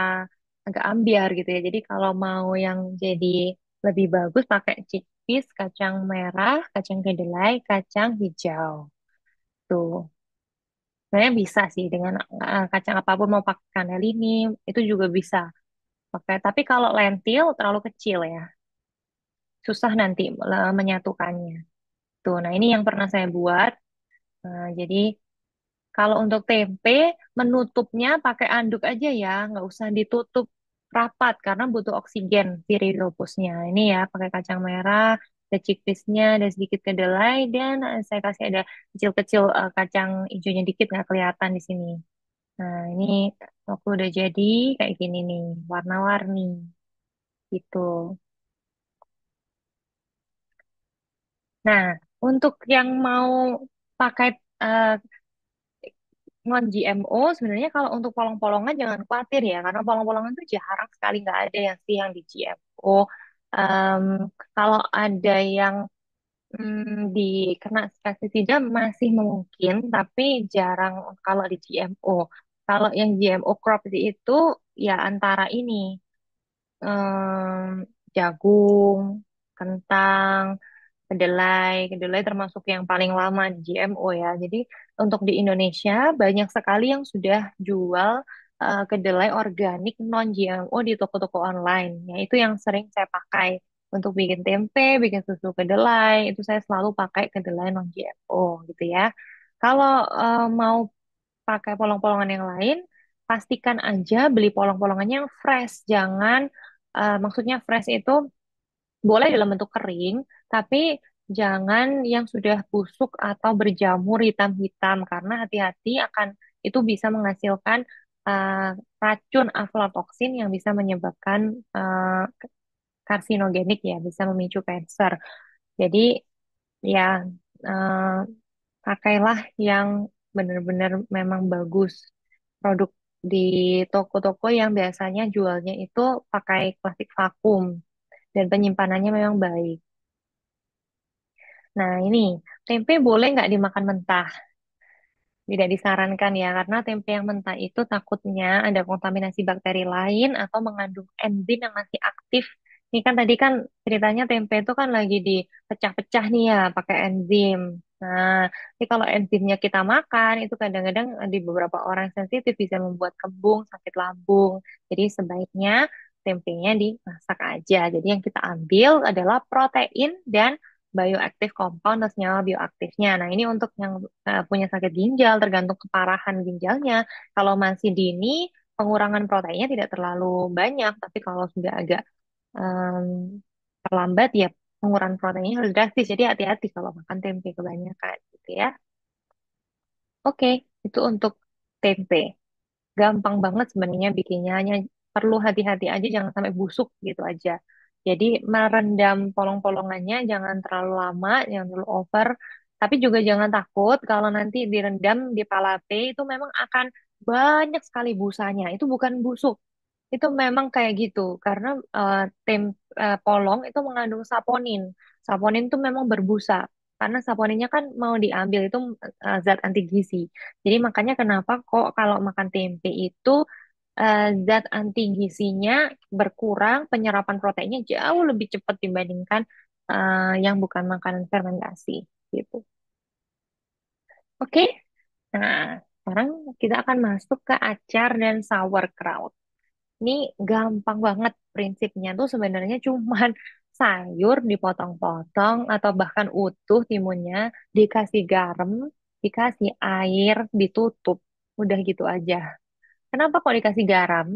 agak ambiar gitu ya. Jadi kalau mau yang jadi lebih bagus pakai chick. tipis, kacang merah, kacang kedelai, kacang hijau. Tuh. Sebenarnya bisa sih dengan kacang apapun mau pakai kanel itu juga bisa pakai. Tapi kalau lentil terlalu kecil ya, susah nanti menyatukannya. Tuh, nah ini yang pernah saya buat. Jadi kalau untuk tempe, menutupnya pakai anduk aja ya, nggak usah ditutup rapat karena butuh oksigen si rebusnya. Ini ya, pakai kacang merah, ada chickpeas-nya, ada sedikit kedelai, dan saya kasih ada kecil-kecil kacang hijaunya dikit nggak kelihatan di sini. Nah, ini aku udah jadi kayak gini nih, warna-warni gitu. Nah, untuk yang mau pakai eh, non GMO sebenarnya kalau untuk polong-polongan jangan khawatir ya karena polong-polongan itu jarang sekali nggak ada yang sih yang di GMO. Em, Kalau ada yang dikena pestisida masih mungkin tapi jarang kalau di GMO. Kalau yang GMO crop itu ya antara ini jagung, kentang, kedelai termasuk yang paling lama di GMO ya. Jadi untuk di Indonesia banyak sekali yang sudah jual kedelai organik non GMO di toko-toko online. Ya itu yang sering saya pakai untuk bikin tempe, bikin susu kedelai. Itu saya selalu pakai kedelai non GMO gitu ya. Kalau mau pakai polong-polongan yang lain, pastikan aja beli polong-polongannya yang fresh. Jangan maksudnya fresh itu boleh dalam bentuk kering, tapi jangan yang sudah busuk atau berjamur hitam-hitam karena hati-hati akan itu bisa menghasilkan racun aflatoksin yang bisa menyebabkan karsinogenik ya, bisa memicu kanker. Jadi ya eh, pakailah yang benar-benar memang bagus. Produk di toko-toko yang biasanya jualnya itu pakai plastik vakum dan penyimpanannya memang baik. Nah, ini tempe boleh nggak dimakan mentah? Tidak disarankan ya, karena tempe yang mentah itu takutnya ada kontaminasi bakteri lain atau mengandung enzim yang masih aktif. Ini kan tadi kan ceritanya tempe itu kan lagi dipecah-pecah nih ya, pakai enzim. Nah, tapi kalau enzimnya kita makan, itu kadang-kadang di beberapa orang sensitif bisa membuat kembung, sakit lambung. Jadi sebaiknya tempenya dimasak aja. Jadi yang kita ambil adalah protein dan bioaktif compound atau senyawa bioaktifnya. Nah, ini untuk yang punya sakit ginjal, tergantung keparahan ginjalnya. Kalau masih dini, pengurangan proteinnya tidak terlalu banyak, tapi kalau sudah agak em, terlambat, ya pengurangan proteinnya harus drastis. Jadi hati-hati kalau makan tempe kebanyakan, gitu ya. Oke, itu untuk tempe. Gampang banget sebenarnya bikinnya, hanya perlu hati-hati aja jangan sampai busuk gitu aja. Jadi merendam polong-polongannya jangan terlalu lama, jangan terlalu over, tapi juga jangan takut kalau nanti direndam di palate itu memang akan banyak sekali busanya. Itu bukan busuk, itu memang kayak gitu karena polong itu mengandung saponin. Saponin itu memang berbusa karena saponinnya kan mau diambil itu zat anti gizi. Jadi makanya kenapa kok kalau makan tempe itu zat anti gizinya berkurang, penyerapan proteinnya jauh lebih cepat dibandingkan yang bukan makanan fermentasi gitu. Oke, nah sekarang kita akan masuk ke acar dan sauerkraut. Ini gampang banget prinsipnya tuh sebenarnya cuman sayur dipotong-potong atau bahkan utuh timunnya, dikasih garam, dikasih air, ditutup. Udah gitu aja. Kenapa kok dikasih garam?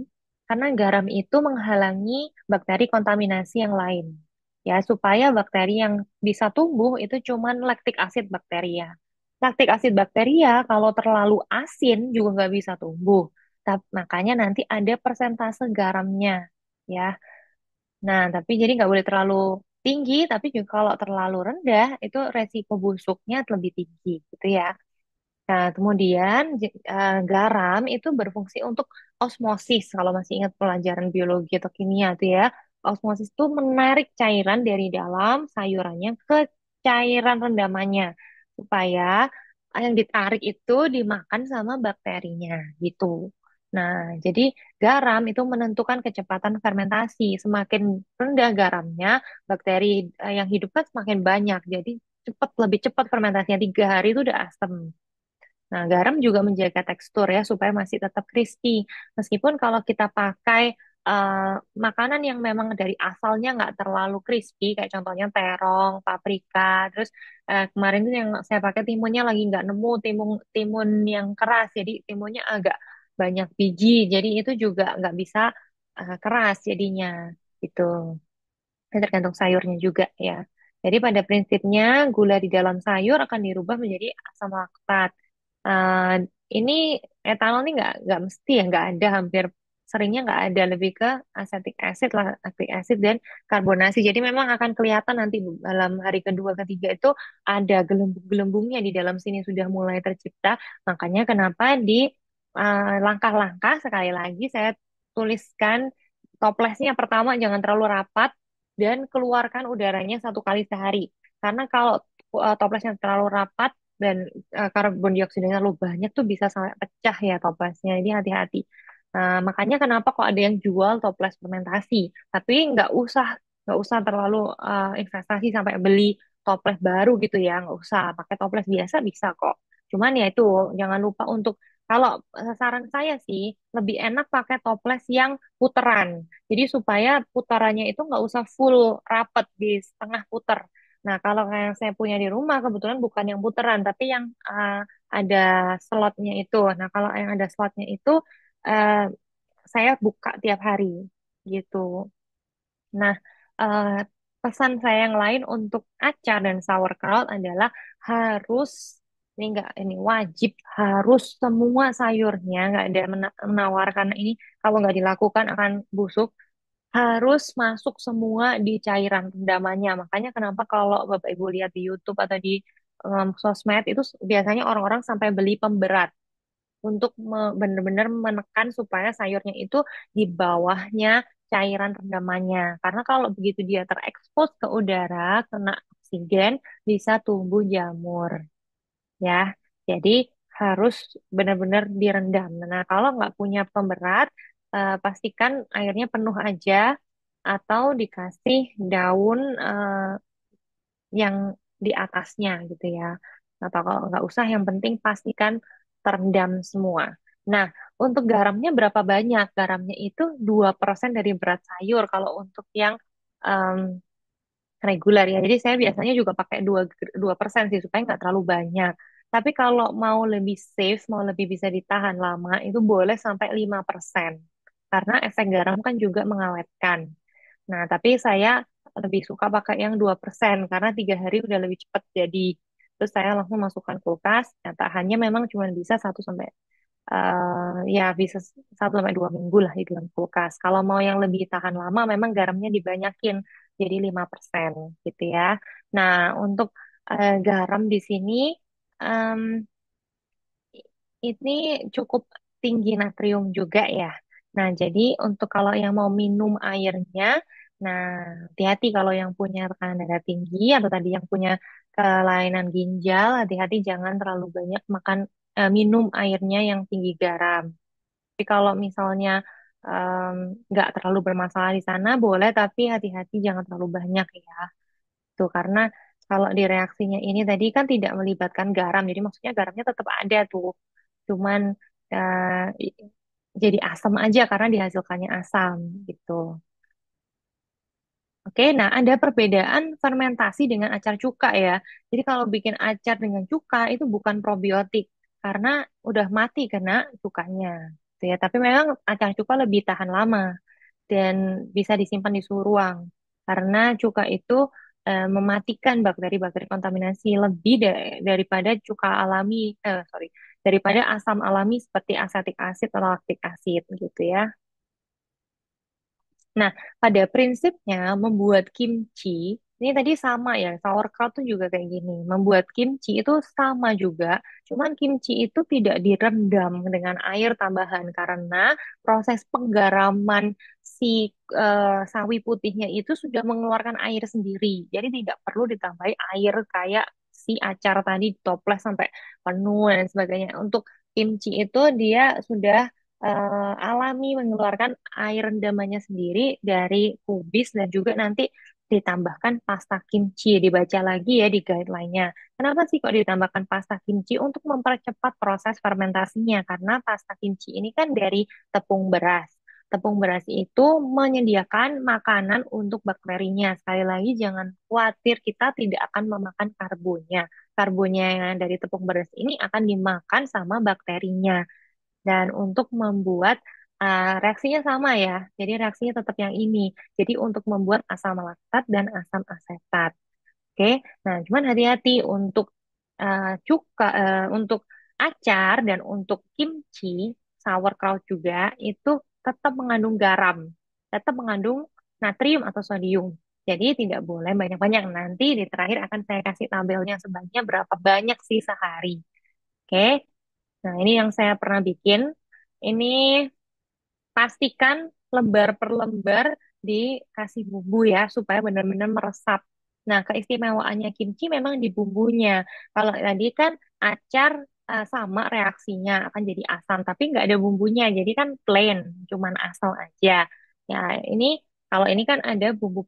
Karena garam itu menghalangi bakteri kontaminasi yang lain. Ya, supaya bakteri yang bisa tumbuh itu cuman laktik asid bakteria. Laktik asid bakteria kalau terlalu asin juga nggak bisa tumbuh. Makanya nanti ada persentase garamnya. Ya, nah tapi jadi nggak boleh terlalu tinggi, tapi juga kalau terlalu rendah itu resiko busuknya lebih tinggi, gitu ya. Nah, kemudian garam itu berfungsi untuk osmosis. Kalau masih ingat pelajaran biologi atau kimia tuh ya, osmosis itu menarik cairan dari dalam sayurannya ke cairan rendamannya supaya yang ditarik itu dimakan sama bakterinya gitu. Nah, jadi garam itu menentukan kecepatan fermentasi. Semakin rendah garamnya, bakteri yang hidup kan semakin banyak. Jadi lebih cepat fermentasinya. 3 hari itu udah asam. Nah, garam juga menjaga tekstur ya supaya masih tetap crispy. Meskipun kalau kita pakai makanan yang memang dari asalnya nggak terlalu crispy, kayak contohnya terong, paprika, terus kemarin tuh yang saya pakai timunnya lagi nggak nemu timun timun yang keras, jadi timunnya agak banyak biji, jadi itu juga nggak bisa keras jadinya. Itu tergantung sayurnya juga ya. Jadi pada prinsipnya gula di dalam sayur akan dirubah menjadi asam laktat. Eh, ini etanol ini nggak mesti ya, nggak ada, hampir seringnya nggak ada, lebih ke acetic acid lah, lactic acid dan karbonasi. Jadi memang akan kelihatan nanti dalam hari kedua ketiga itu ada gelembung-gelembungnya di dalam sini sudah mulai tercipta. Makanya kenapa di langkah-langkah sekali lagi saya tuliskan toplesnya pertama jangan terlalu rapat dan keluarkan udaranya 1 kali sehari. Karena kalau toplesnya terlalu rapat dan karbon dioksidanya terlalu banyak tuh bisa sampai pecah ya toplesnya. Jadi hati-hati. Makanya kenapa kok ada yang jual toples fermentasi, tapi nggak usah terlalu investasi sampai beli toples baru gitu ya, nggak usah. Pakai toples biasa bisa kok. Cuman ya itu jangan lupa untuk kalau saran saya sih lebih enak pakai toples yang puteran. Jadi supaya putarannya itu nggak usah full rapet di setengah puter. Nah, kalau yang saya punya di rumah kebetulan bukan yang puteran, tapi yang ada slotnya itu. Nah, kalau yang ada slotnya itu eh, saya buka tiap hari gitu. Nah, eh, pesan saya yang lain untuk acar dan sauerkraut adalah harus ini wajib harus semua sayurnya nggak ada menawar karena ini kalau nggak dilakukan akan busuk, harus masuk semua di cairan rendamannya. Makanya kenapa kalau Bapak Ibu lihat di YouTube atau di sosmed itu biasanya orang-orang sampai beli pemberat untuk benar-benar menekan supaya sayurnya itu di bawahnya cairan rendamannya. Karena kalau begitu dia terekspos ke udara, kena oksigen, bisa tumbuh jamur ya. Jadi harus benar-benar direndam. Nah, kalau nggak punya pemberat, pastikan airnya penuh aja atau dikasih daun yang di atasnya gitu ya. Atau kalau nggak usah, yang penting pastikan terendam semua. Nah, untuk garamnya berapa banyak? Garamnya itu 2% dari berat sayur kalau untuk yang reguler ya. Jadi saya biasanya juga pakai 2% sih supaya nggak terlalu banyak. Tapi kalau mau lebih safe, mau lebih bisa ditahan lama, itu boleh sampai 5%. Karena efek garam kan juga mengawetkan. Nah, tapi saya lebih suka pakai yang 2% karena 3 hari udah lebih cepat jadi. Terus saya langsung masukkan kulkas. Nah, tahannya memang cuma bisa 1 sampai 2 minggu lah di dalam kulkas. Kalau mau yang lebih tahan lama, memang garamnya dibanyakin jadi 5% gitu ya. Nah, untuk garam di sini em, ini cukup tinggi natrium juga ya. Nah, jadi untuk kalau yang mau minum airnya, nah hati-hati kalau yang punya tekanan darah tinggi atau tadi yang punya kelainan ginjal, hati-hati jangan terlalu banyak makan minum airnya yang tinggi garam. Tapi kalau misalnya em, nggak terlalu bermasalah di sana, boleh, tapi hati-hati jangan terlalu banyak ya. Tuh, karena kalau di reaksinya ini tadi kan tidak melibatkan garam, jadi maksudnya garamnya tetap ada tuh. Cuman eh, i- jadi asam aja karena dihasilkannya asam gitu. Oke, nah ada perbedaan fermentasi dengan acar cuka ya. Jadi kalau bikin acar dengan cuka itu bukan probiotik karena udah mati kena cukanya. Gitu ya. Tapi memang acar cuka lebih tahan lama dan bisa disimpan di suhu ruang karena cuka itu mematikan bakteri-bakteri kontaminasi lebih daripada cuka alami, sorry, daripada asam alami seperti asetik asid atau laktik asid gitu ya. Nah, pada prinsipnya membuat kimchi ini tadi sama ya, sauerkraut tuh juga kayak gini. Membuat kimchi itu sama juga, cuman kimchi itu tidak direndam dengan air tambahan karena proses penggaraman si sawi putihnya itu sudah mengeluarkan air sendiri. Jadi tidak perlu ditambahi air kayak si acar tadi toples sampai penuh dan sebagainya. Untuk kimchi itu dia sudah alami mengeluarkan air rendamannya sendiri dari kubis dan juga nanti ditambahkan pasta kimchi. Dibaca lagi ya di guideline-nya. Kenapa sih kok ditambahkan pasta kimchi? Untuk mempercepat proses fermentasinya karena pasta kimchi ini kan dari tepung beras. Tepung beras itu menyediakan makanan untuk bakterinya. Sekali lagi jangan khawatir kita tidak akan memakan karbonnya. Karbonnya yang dari tepung beras ini akan dimakan sama bakterinya. Dan untuk membuat reaksinya sama ya. Jadi reaksinya tetap yang ini. Jadi untuk membuat asam laktat dan asam asetat. Oke. Nah, cuman hati-hati untuk untuk acar dan untuk kimchi, sauerkraut juga itu tetap mengandung garam, tetap mengandung natrium atau sodium. Jadi tidak boleh banyak-banyak. Nanti di terakhir akan saya kasih tabelnya sebanyak berapa banyak sih sehari. Oke. Nah, ini yang saya pernah bikin. Ini pastikan lembar per lembar dikasih bumbu ya, supaya benar-benar meresap. Nah, keistimewaannya kimchi memang di bumbunya. Kalau tadi kan acar sama reaksinya akan jadi asam, tapi nggak ada bumbunya, jadi kan plain, cuman asam aja. Ya, ini kalau ini kan ada bumbu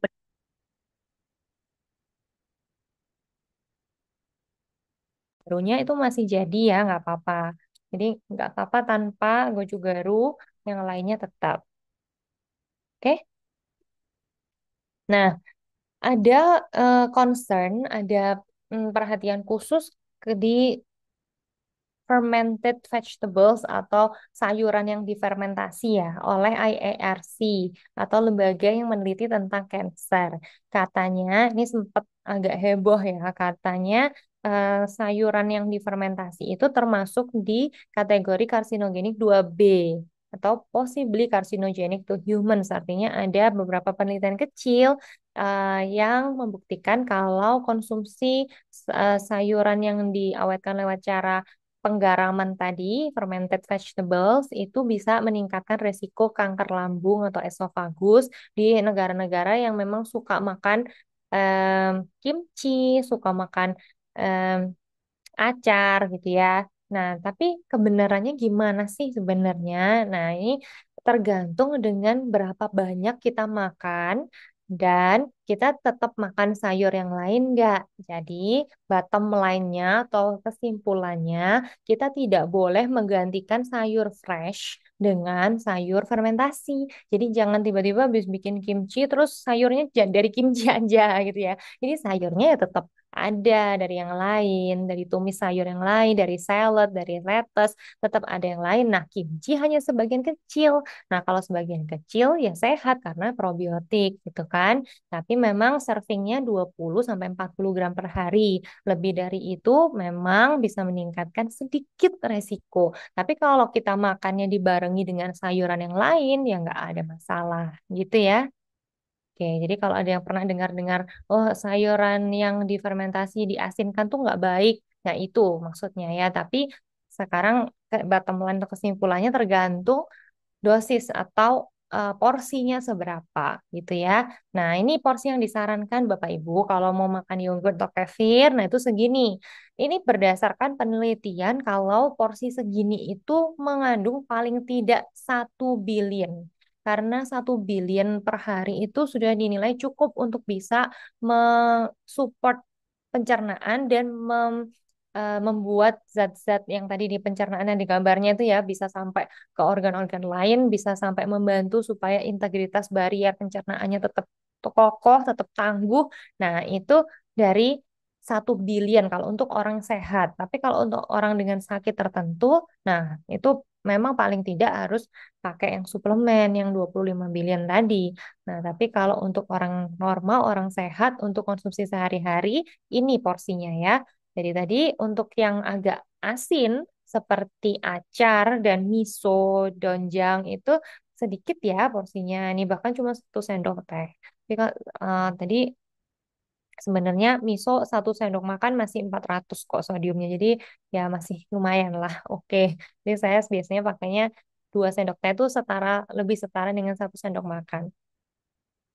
barunya itu masih jadi ya, nggak apa-apa. Jadi nggak apa-apa tanpa goju garu, yang lainnya tetap. Oke? Nah, ada concern, ada perhatian khusus di fermented vegetables atau sayuran yang difermentasi ya oleh IARC atau lembaga yang meneliti tentang kanker. Katanya ini sempat agak heboh ya, katanya sayuran yang difermentasi itu termasuk di kategori karsinogenik 2B atau possibly carcinogenic to humans. Artinya ada beberapa penelitian kecil yang membuktikan kalau konsumsi sayuran yang diawetkan lewat cara penggaraman tadi, fermented vegetables, itu bisa meningkatkan resiko kanker lambung atau esofagus di negara-negara yang memang suka makan kimchi, suka makan em, acar gitu ya. Nah, tapi kebenarannya gimana sih sebenarnya? Nah, ini tergantung dengan berapa banyak kita makan dan kita tetap makan sayur yang lain nggak. Jadi, bottom line-nya atau kesimpulannya, kita tidak boleh menggantikan sayur fresh dengan sayur fermentasi. Jadi, jangan tiba-tiba habis bikin kimchi terus sayurnya dari kimchi aja gitu ya. Jadi, sayurnya ya tetap ada dari yang lain, dari tumis sayur yang lain, dari salad, dari lettuce, tetap ada yang lain. Nah, kimchi hanya sebagian kecil. Nah, kalau sebagian kecil ya sehat karena probiotik gitu kan. Tapi memang servingnya 20 sampai 40 gram per hari. Lebih dari itu memang bisa meningkatkan sedikit resiko. Tapi kalau kita makannya dibarengi dengan sayuran yang lain ya nggak ada masalah gitu ya. Oke, jadi kalau ada yang pernah dengar-dengar, oh sayuran yang difermentasi diasinkan tuh nggak baik, nah itu maksudnya ya. Tapi sekarang bottom line atau kesimpulannya tergantung dosis atau porsinya seberapa gitu ya. Nah ini porsi yang disarankan Bapak Ibu kalau mau makan yogurt atau kefir, nah itu segini. Ini berdasarkan penelitian kalau porsi segini itu mengandung paling tidak 1 billion. Karena 1 billion per hari itu sudah dinilai cukup untuk bisa mensupport pencernaan dan membuat zat-zat yang tadi di pencernaan yang di gambarnya itu ya bisa sampai ke organ-organ lain, bisa sampai membantu supaya integritas barrier pencernaannya tetap kokoh, tetap tangguh. Nah, itu dari 1 billion kalau untuk orang sehat. Tapi kalau untuk orang dengan sakit tertentu, nah itu memang paling tidak harus pakai yang suplemen yang 25 billion tadi. Nah, tapi kalau untuk orang normal, orang sehat, untuk konsumsi sehari-hari, ini porsinya ya. Jadi tadi untuk yang agak asin seperti acar dan miso, doenjang itu sedikit ya porsinya. Ini bahkan cuma 1 sendok teh. Tapi tadi sebenarnya miso 1 sendok makan masih 400 kok sodiumnya. Jadi ya masih lumayan lah. Oke. Jadi saya biasanya pakainya 2 sendok teh itu lebih setara dengan 1 sendok makan.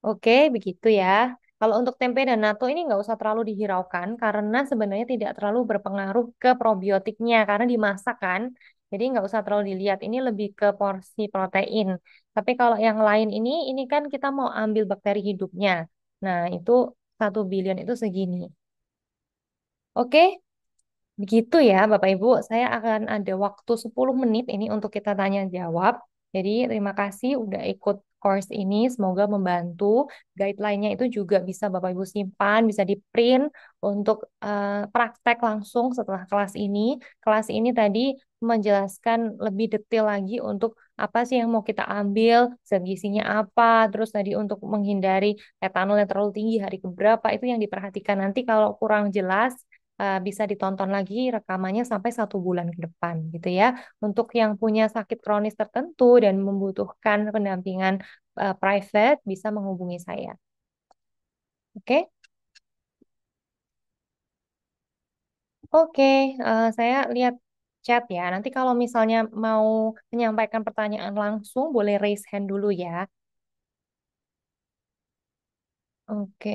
Oke, begitu ya. Kalau untuk tempe dan natto ini nggak usah terlalu dihiraukan karena sebenarnya tidak terlalu berpengaruh ke probiotiknya karena dimasak kan. Jadi nggak usah terlalu dilihat. Ini lebih ke porsi protein. Tapi kalau yang lain ini kan kita mau ambil bakteri hidupnya. Nah, itu 1 bilion itu segini. Oke, begitu ya, Bapak Ibu. Saya akan ada waktu 10 menit ini untuk kita tanya jawab. Jadi, terima kasih udah ikut course ini. Semoga membantu. Guideline-nya itu juga bisa Bapak Ibu simpan, bisa di-print untuk praktek langsung setelah kelas ini. Kelas ini tadi menjelaskan lebih detail lagi untuk apa sih yang mau kita ambil, zat gizinya apa, terus tadi untuk menghindari etanol yang terlalu tinggi hari keberapa, itu yang diperhatikan. Nanti kalau kurang jelas, bisa ditonton lagi rekamannya sampai 1 bulan ke depan gitu ya. Untuk yang punya sakit kronis tertentu dan membutuhkan pendampingan private bisa menghubungi saya. Oke, oke. Saya lihat chat ya. Nanti kalau misalnya mau menyampaikan pertanyaan langsung, boleh raise hand dulu ya. Oke.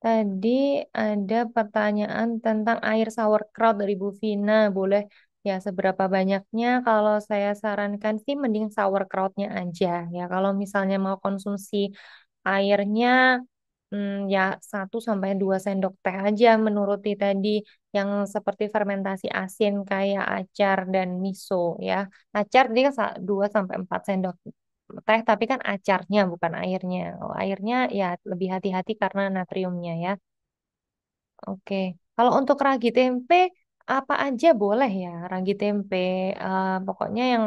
Tadi ada pertanyaan tentang air sauerkraut dari Bu Vina. Boleh ya seberapa banyaknya? Kalau saya sarankan sih mending sauerkrautnya aja ya. Kalau misalnya mau konsumsi airnya ya 1 sampai 2 sendok teh aja menuruti tadi yang seperti fermentasi asin kayak acar dan miso ya. Acar dia 2 sampai 4 sendok teh tapi kan acarnya bukan airnya. Kalau airnya ya lebih hati-hati karena natriumnya ya. Oke. Kalau untuk ragi tempe apa aja boleh ya ragi tempe. Pokoknya yang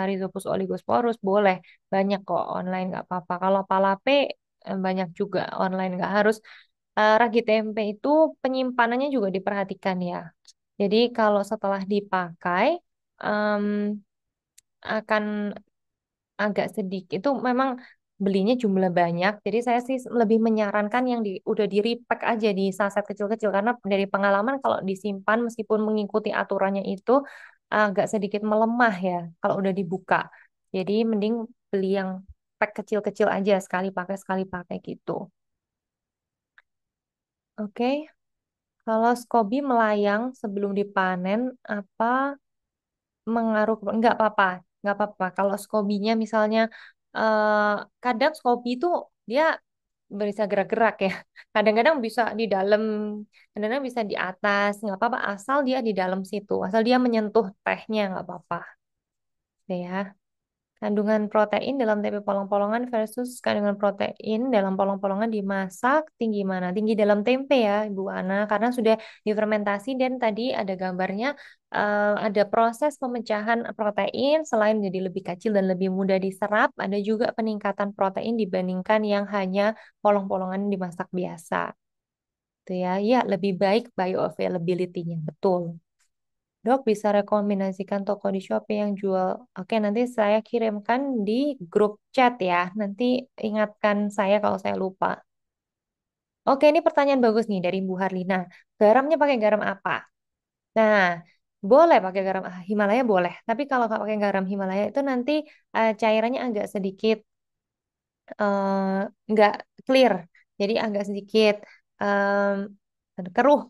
Rhizopus oligosporus boleh banyak kok online nggak apa-apa. Kalau palape banyak juga online nggak harus. Ragi tempe itu penyimpanannya juga diperhatikan ya. Jadi kalau setelah dipakai em, akan agak sedikit itu memang belinya jumlah banyak. Jadi saya sih lebih menyarankan yang udah di repack aja di saset kecil-kecil karena dari pengalaman kalau disimpan meskipun mengikuti aturannya itu agak sedikit melemah ya kalau udah dibuka. Jadi mending beli yang pack kecil-kecil aja sekali pakai gitu. Oke, kalau SCOBY melayang sebelum dipanen apa nggak apa-apa, nggak apa-apa kalau skobinya misalnya eh, kadang skobi itu dia bisa gerak-gerak ya kadang-kadang bisa di dalam kadang-kadang bisa di atas nggak apa-apa asal dia di dalam situ asal dia menyentuh tehnya nggak apa-apa. Oke ya. Kandungan protein dalam tempe polong-polongan versus kandungan protein dalam polong-polongan dimasak tinggi mana? Tinggi dalam tempe ya, Ibu Ana, karena sudah difermentasi dan tadi ada gambarnya ada proses pemecahan protein selain jadi lebih kecil dan lebih mudah diserap, ada juga peningkatan protein dibandingkan yang hanya polong-polongan dimasak biasa. Itu ya, ya lebih baik bioavailability-nya, betul. Dok, bisa rekomendasikan toko di Shopee yang jual. Oke, nanti saya kirimkan di grup chat ya. Nanti ingatkan saya kalau saya lupa. Oke, ini pertanyaan bagus nih dari Bu Harlina. Garamnya pakai garam apa? Nah, boleh pakai garam Himalaya boleh. Tapi kalau nggak pakai garam Himalaya itu nanti cairannya agak sedikit eh, nggak clear. Jadi agak sedikit keruh.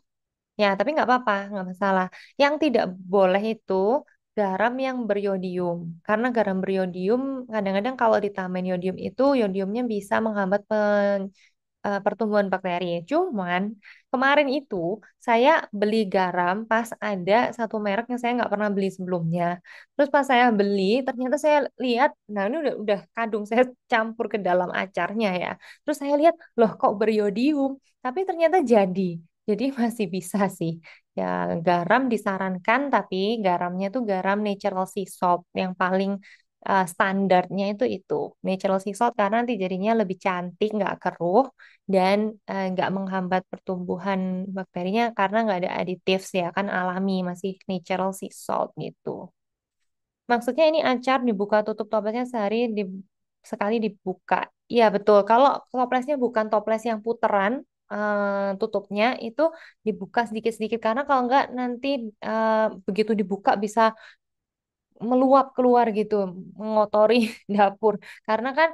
Ya, tapi nggak apa-apa, nggak masalah. Yang tidak boleh itu garam yang beriodium. Karena garam beriodium kadang-kadang kalau ditambahin yodium itu, yodiumnya bisa menghambat pertumbuhan bakteri. Cuman kemarin itu saya beli garam pas ada satu merek yang saya nggak pernah beli sebelumnya. Terus pas saya beli, ternyata saya lihat, nah ini udah kadung saya campur ke dalam acarnya ya. Terus saya lihat, loh kok beriodium? Tapi ternyata jadi. Jadi masih bisa sih. Ya, garam disarankan, tapi garamnya tuh garam natural sea salt yang paling standarnya itu natural sea salt karena nanti jadinya lebih cantik, nggak keruh dan nggak menghambat pertumbuhan bakterinya karena nggak ada additifs ya kan alami masih natural sea salt gitu. Maksudnya ini acar dibuka tutup toplesnya sekali dibuka. Iya betul. Kalau toplesnya bukan toples yang puteran, tutupnya itu dibuka sedikit-sedikit karena kalau nggak nanti begitu dibuka bisa meluap keluar gitu, mengotori dapur. Karena kan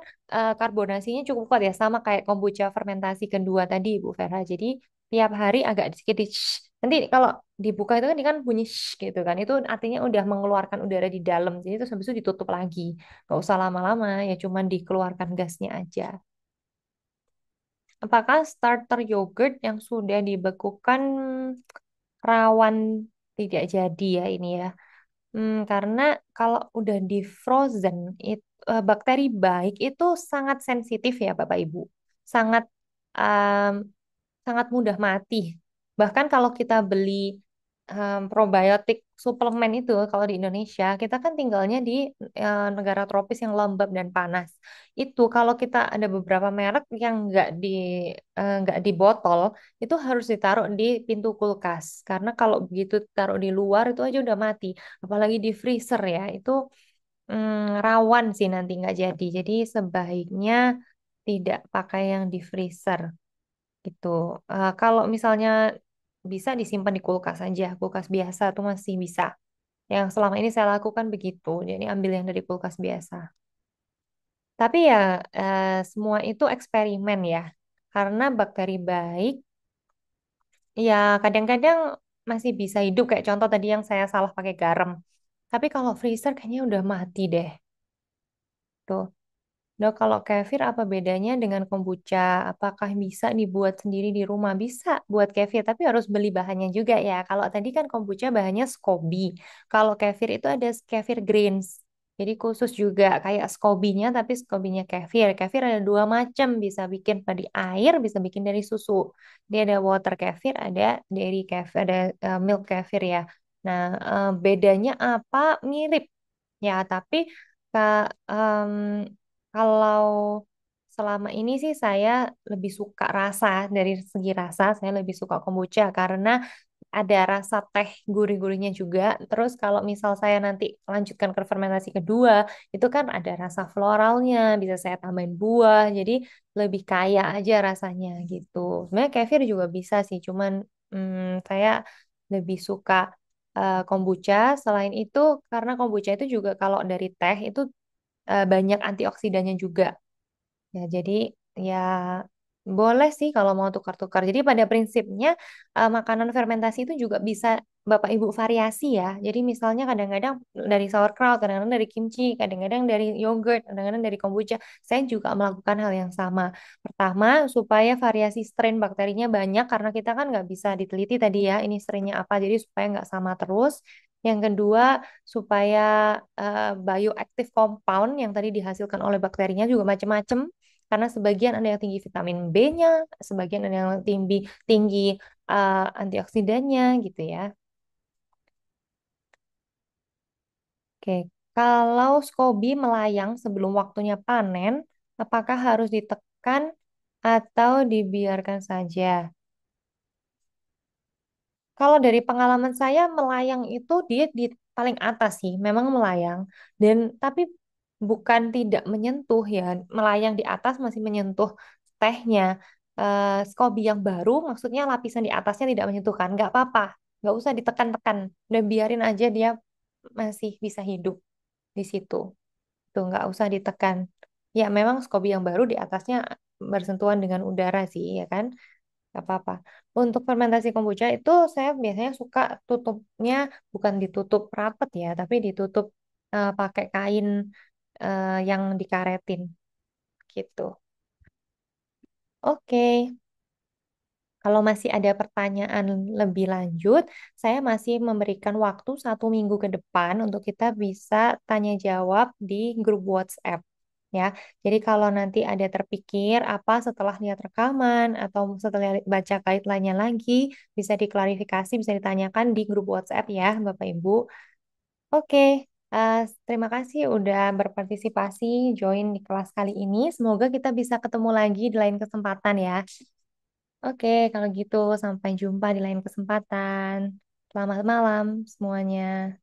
karbonasinya cukup kuat ya, sama kayak kombucha fermentasi kedua tadi, Bu Vera. Jadi tiap hari agak sedikit di shh. Nanti kalau dibuka itu kan bunyi shh gitu kan. Itu artinya udah mengeluarkan udara di dalam. Jadi terus habis itu ditutup lagi. Nggak usah lama-lama, ya cuman dikeluarkan gasnya aja. Apakah starter yogurt yang sudah dibekukan rawan tidak jadi ya ini ya? Karena kalau udah di frozen, bakteri baik itu sangat sensitif ya Bapak Ibu. Sangat em, sangat mudah mati. Bahkan kalau kita beli probiotik suplemen itu, kalau di Indonesia, kita kan tinggalnya di negara tropis yang lembab dan panas. Itu kalau kita ada beberapa merek yang nggak di botol, itu harus ditaruh di pintu kulkas. Karena kalau begitu taruh di luar itu aja udah mati. Apalagi di freezer ya, itu rawan sih nanti nggak jadi. Jadi sebaiknya tidak pakai yang di freezer gitu. Kalau misalnya bisa disimpan di kulkas aja, kulkas biasa tuh masih bisa. Yang selama ini saya lakukan begitu, jadi ambil yang dari kulkas biasa. Tapi ya semua itu eksperimen ya, karena bakteri baik ya kadang-kadang masih bisa hidup. Kayak contoh tadi yang saya salah pakai garam. Tapi kalau freezer kayaknya udah mati deh. Tuh. Nah, kalau kefir apa bedanya dengan kombucha? Apakah bisa dibuat sendiri di rumah? Bisa buat kefir, tapi harus beli bahannya juga ya. Kalau tadi kan kombucha bahannya SCOBY. Kalau kefir itu ada kefir greens. Jadi khusus juga kayak SCOBY-nya, tapi SCOBY-nya kefir. Kefir ada dua macam, bisa bikin dari air, bisa bikin dari susu. Dia ada water kefir, ada dairy kefir, ada milk kefir ya. Nah, bedanya apa? Mirip. Ya, tapi kalau selama ini sih saya lebih suka rasa, dari segi rasa saya lebih suka kombucha karena ada rasa teh gurih-gurihnya juga. Terus kalau misal saya nanti lanjutkan ke fermentasi kedua, itu kan ada rasa floralnya, bisa saya tambahin buah, jadi lebih kaya aja rasanya gitu. Sebenarnya kefir juga bisa sih, cuman saya lebih suka kombucha. Selain itu, karena kombucha itu juga kalau dari teh itu banyak antioksidannya juga. Ya, jadi ya boleh sih kalau mau tukar-tukar. Jadi pada prinsipnya makanan fermentasi itu juga bisa Bapak Ibu variasi ya. Jadi misalnya kadang-kadang dari sauerkraut, kadang-kadang dari kimchi, kadang-kadang dari yogurt, kadang-kadang dari kombucha. Saya juga melakukan hal yang sama. Pertama, supaya variasi strain bakterinya banyak karena kita kan nggak bisa diteliti tadi ya ini strainnya apa. Jadi supaya nggak sama terus. Yang kedua, supaya bioactive compound yang tadi dihasilkan oleh bakterinya juga macam-macam karena sebagian ada yang tinggi vitamin B-nya, sebagian ada yang tinggi tinggi antioksidannya gitu ya. Oke, kalau SCOBY melayang sebelum waktunya panen, apakah harus ditekan atau dibiarkan saja? Kalau dari pengalaman saya melayang itu dia di paling atas sih, memang melayang dan tapi bukan tidak menyentuh ya, melayang di atas masih menyentuh tehnya. SCOBY yang baru maksudnya lapisan di atasnya tidak menyentuh kan, nggak apa-apa, nggak usah ditekan-tekan, udah biarin aja dia masih bisa hidup di situ. Tuh nggak usah ditekan. Ya memang SCOBY yang baru di atasnya bersentuhan dengan udara sih ya kan. Gak apa-apa. Untuk fermentasi kombucha itu saya biasanya suka tutupnya bukan ditutup rapet ya, tapi ditutup pakai kain yang dikaretin gitu. Oke, kalau masih ada pertanyaan lebih lanjut, saya masih memberikan waktu 1 minggu ke depan untuk kita bisa tanya jawab di grup WhatsApp. Ya, jadi kalau nanti ada terpikir apa setelah lihat rekaman atau setelah baca guideline-nya lagi, bisa diklarifikasi, bisa ditanyakan di grup WhatsApp ya, Bapak Ibu. Oke, terima kasih udah berpartisipasi join di kelas kali ini. Semoga kita bisa ketemu lagi di lain kesempatan ya. Oke, kalau gitu sampai jumpa di lain kesempatan. Selamat malam semuanya.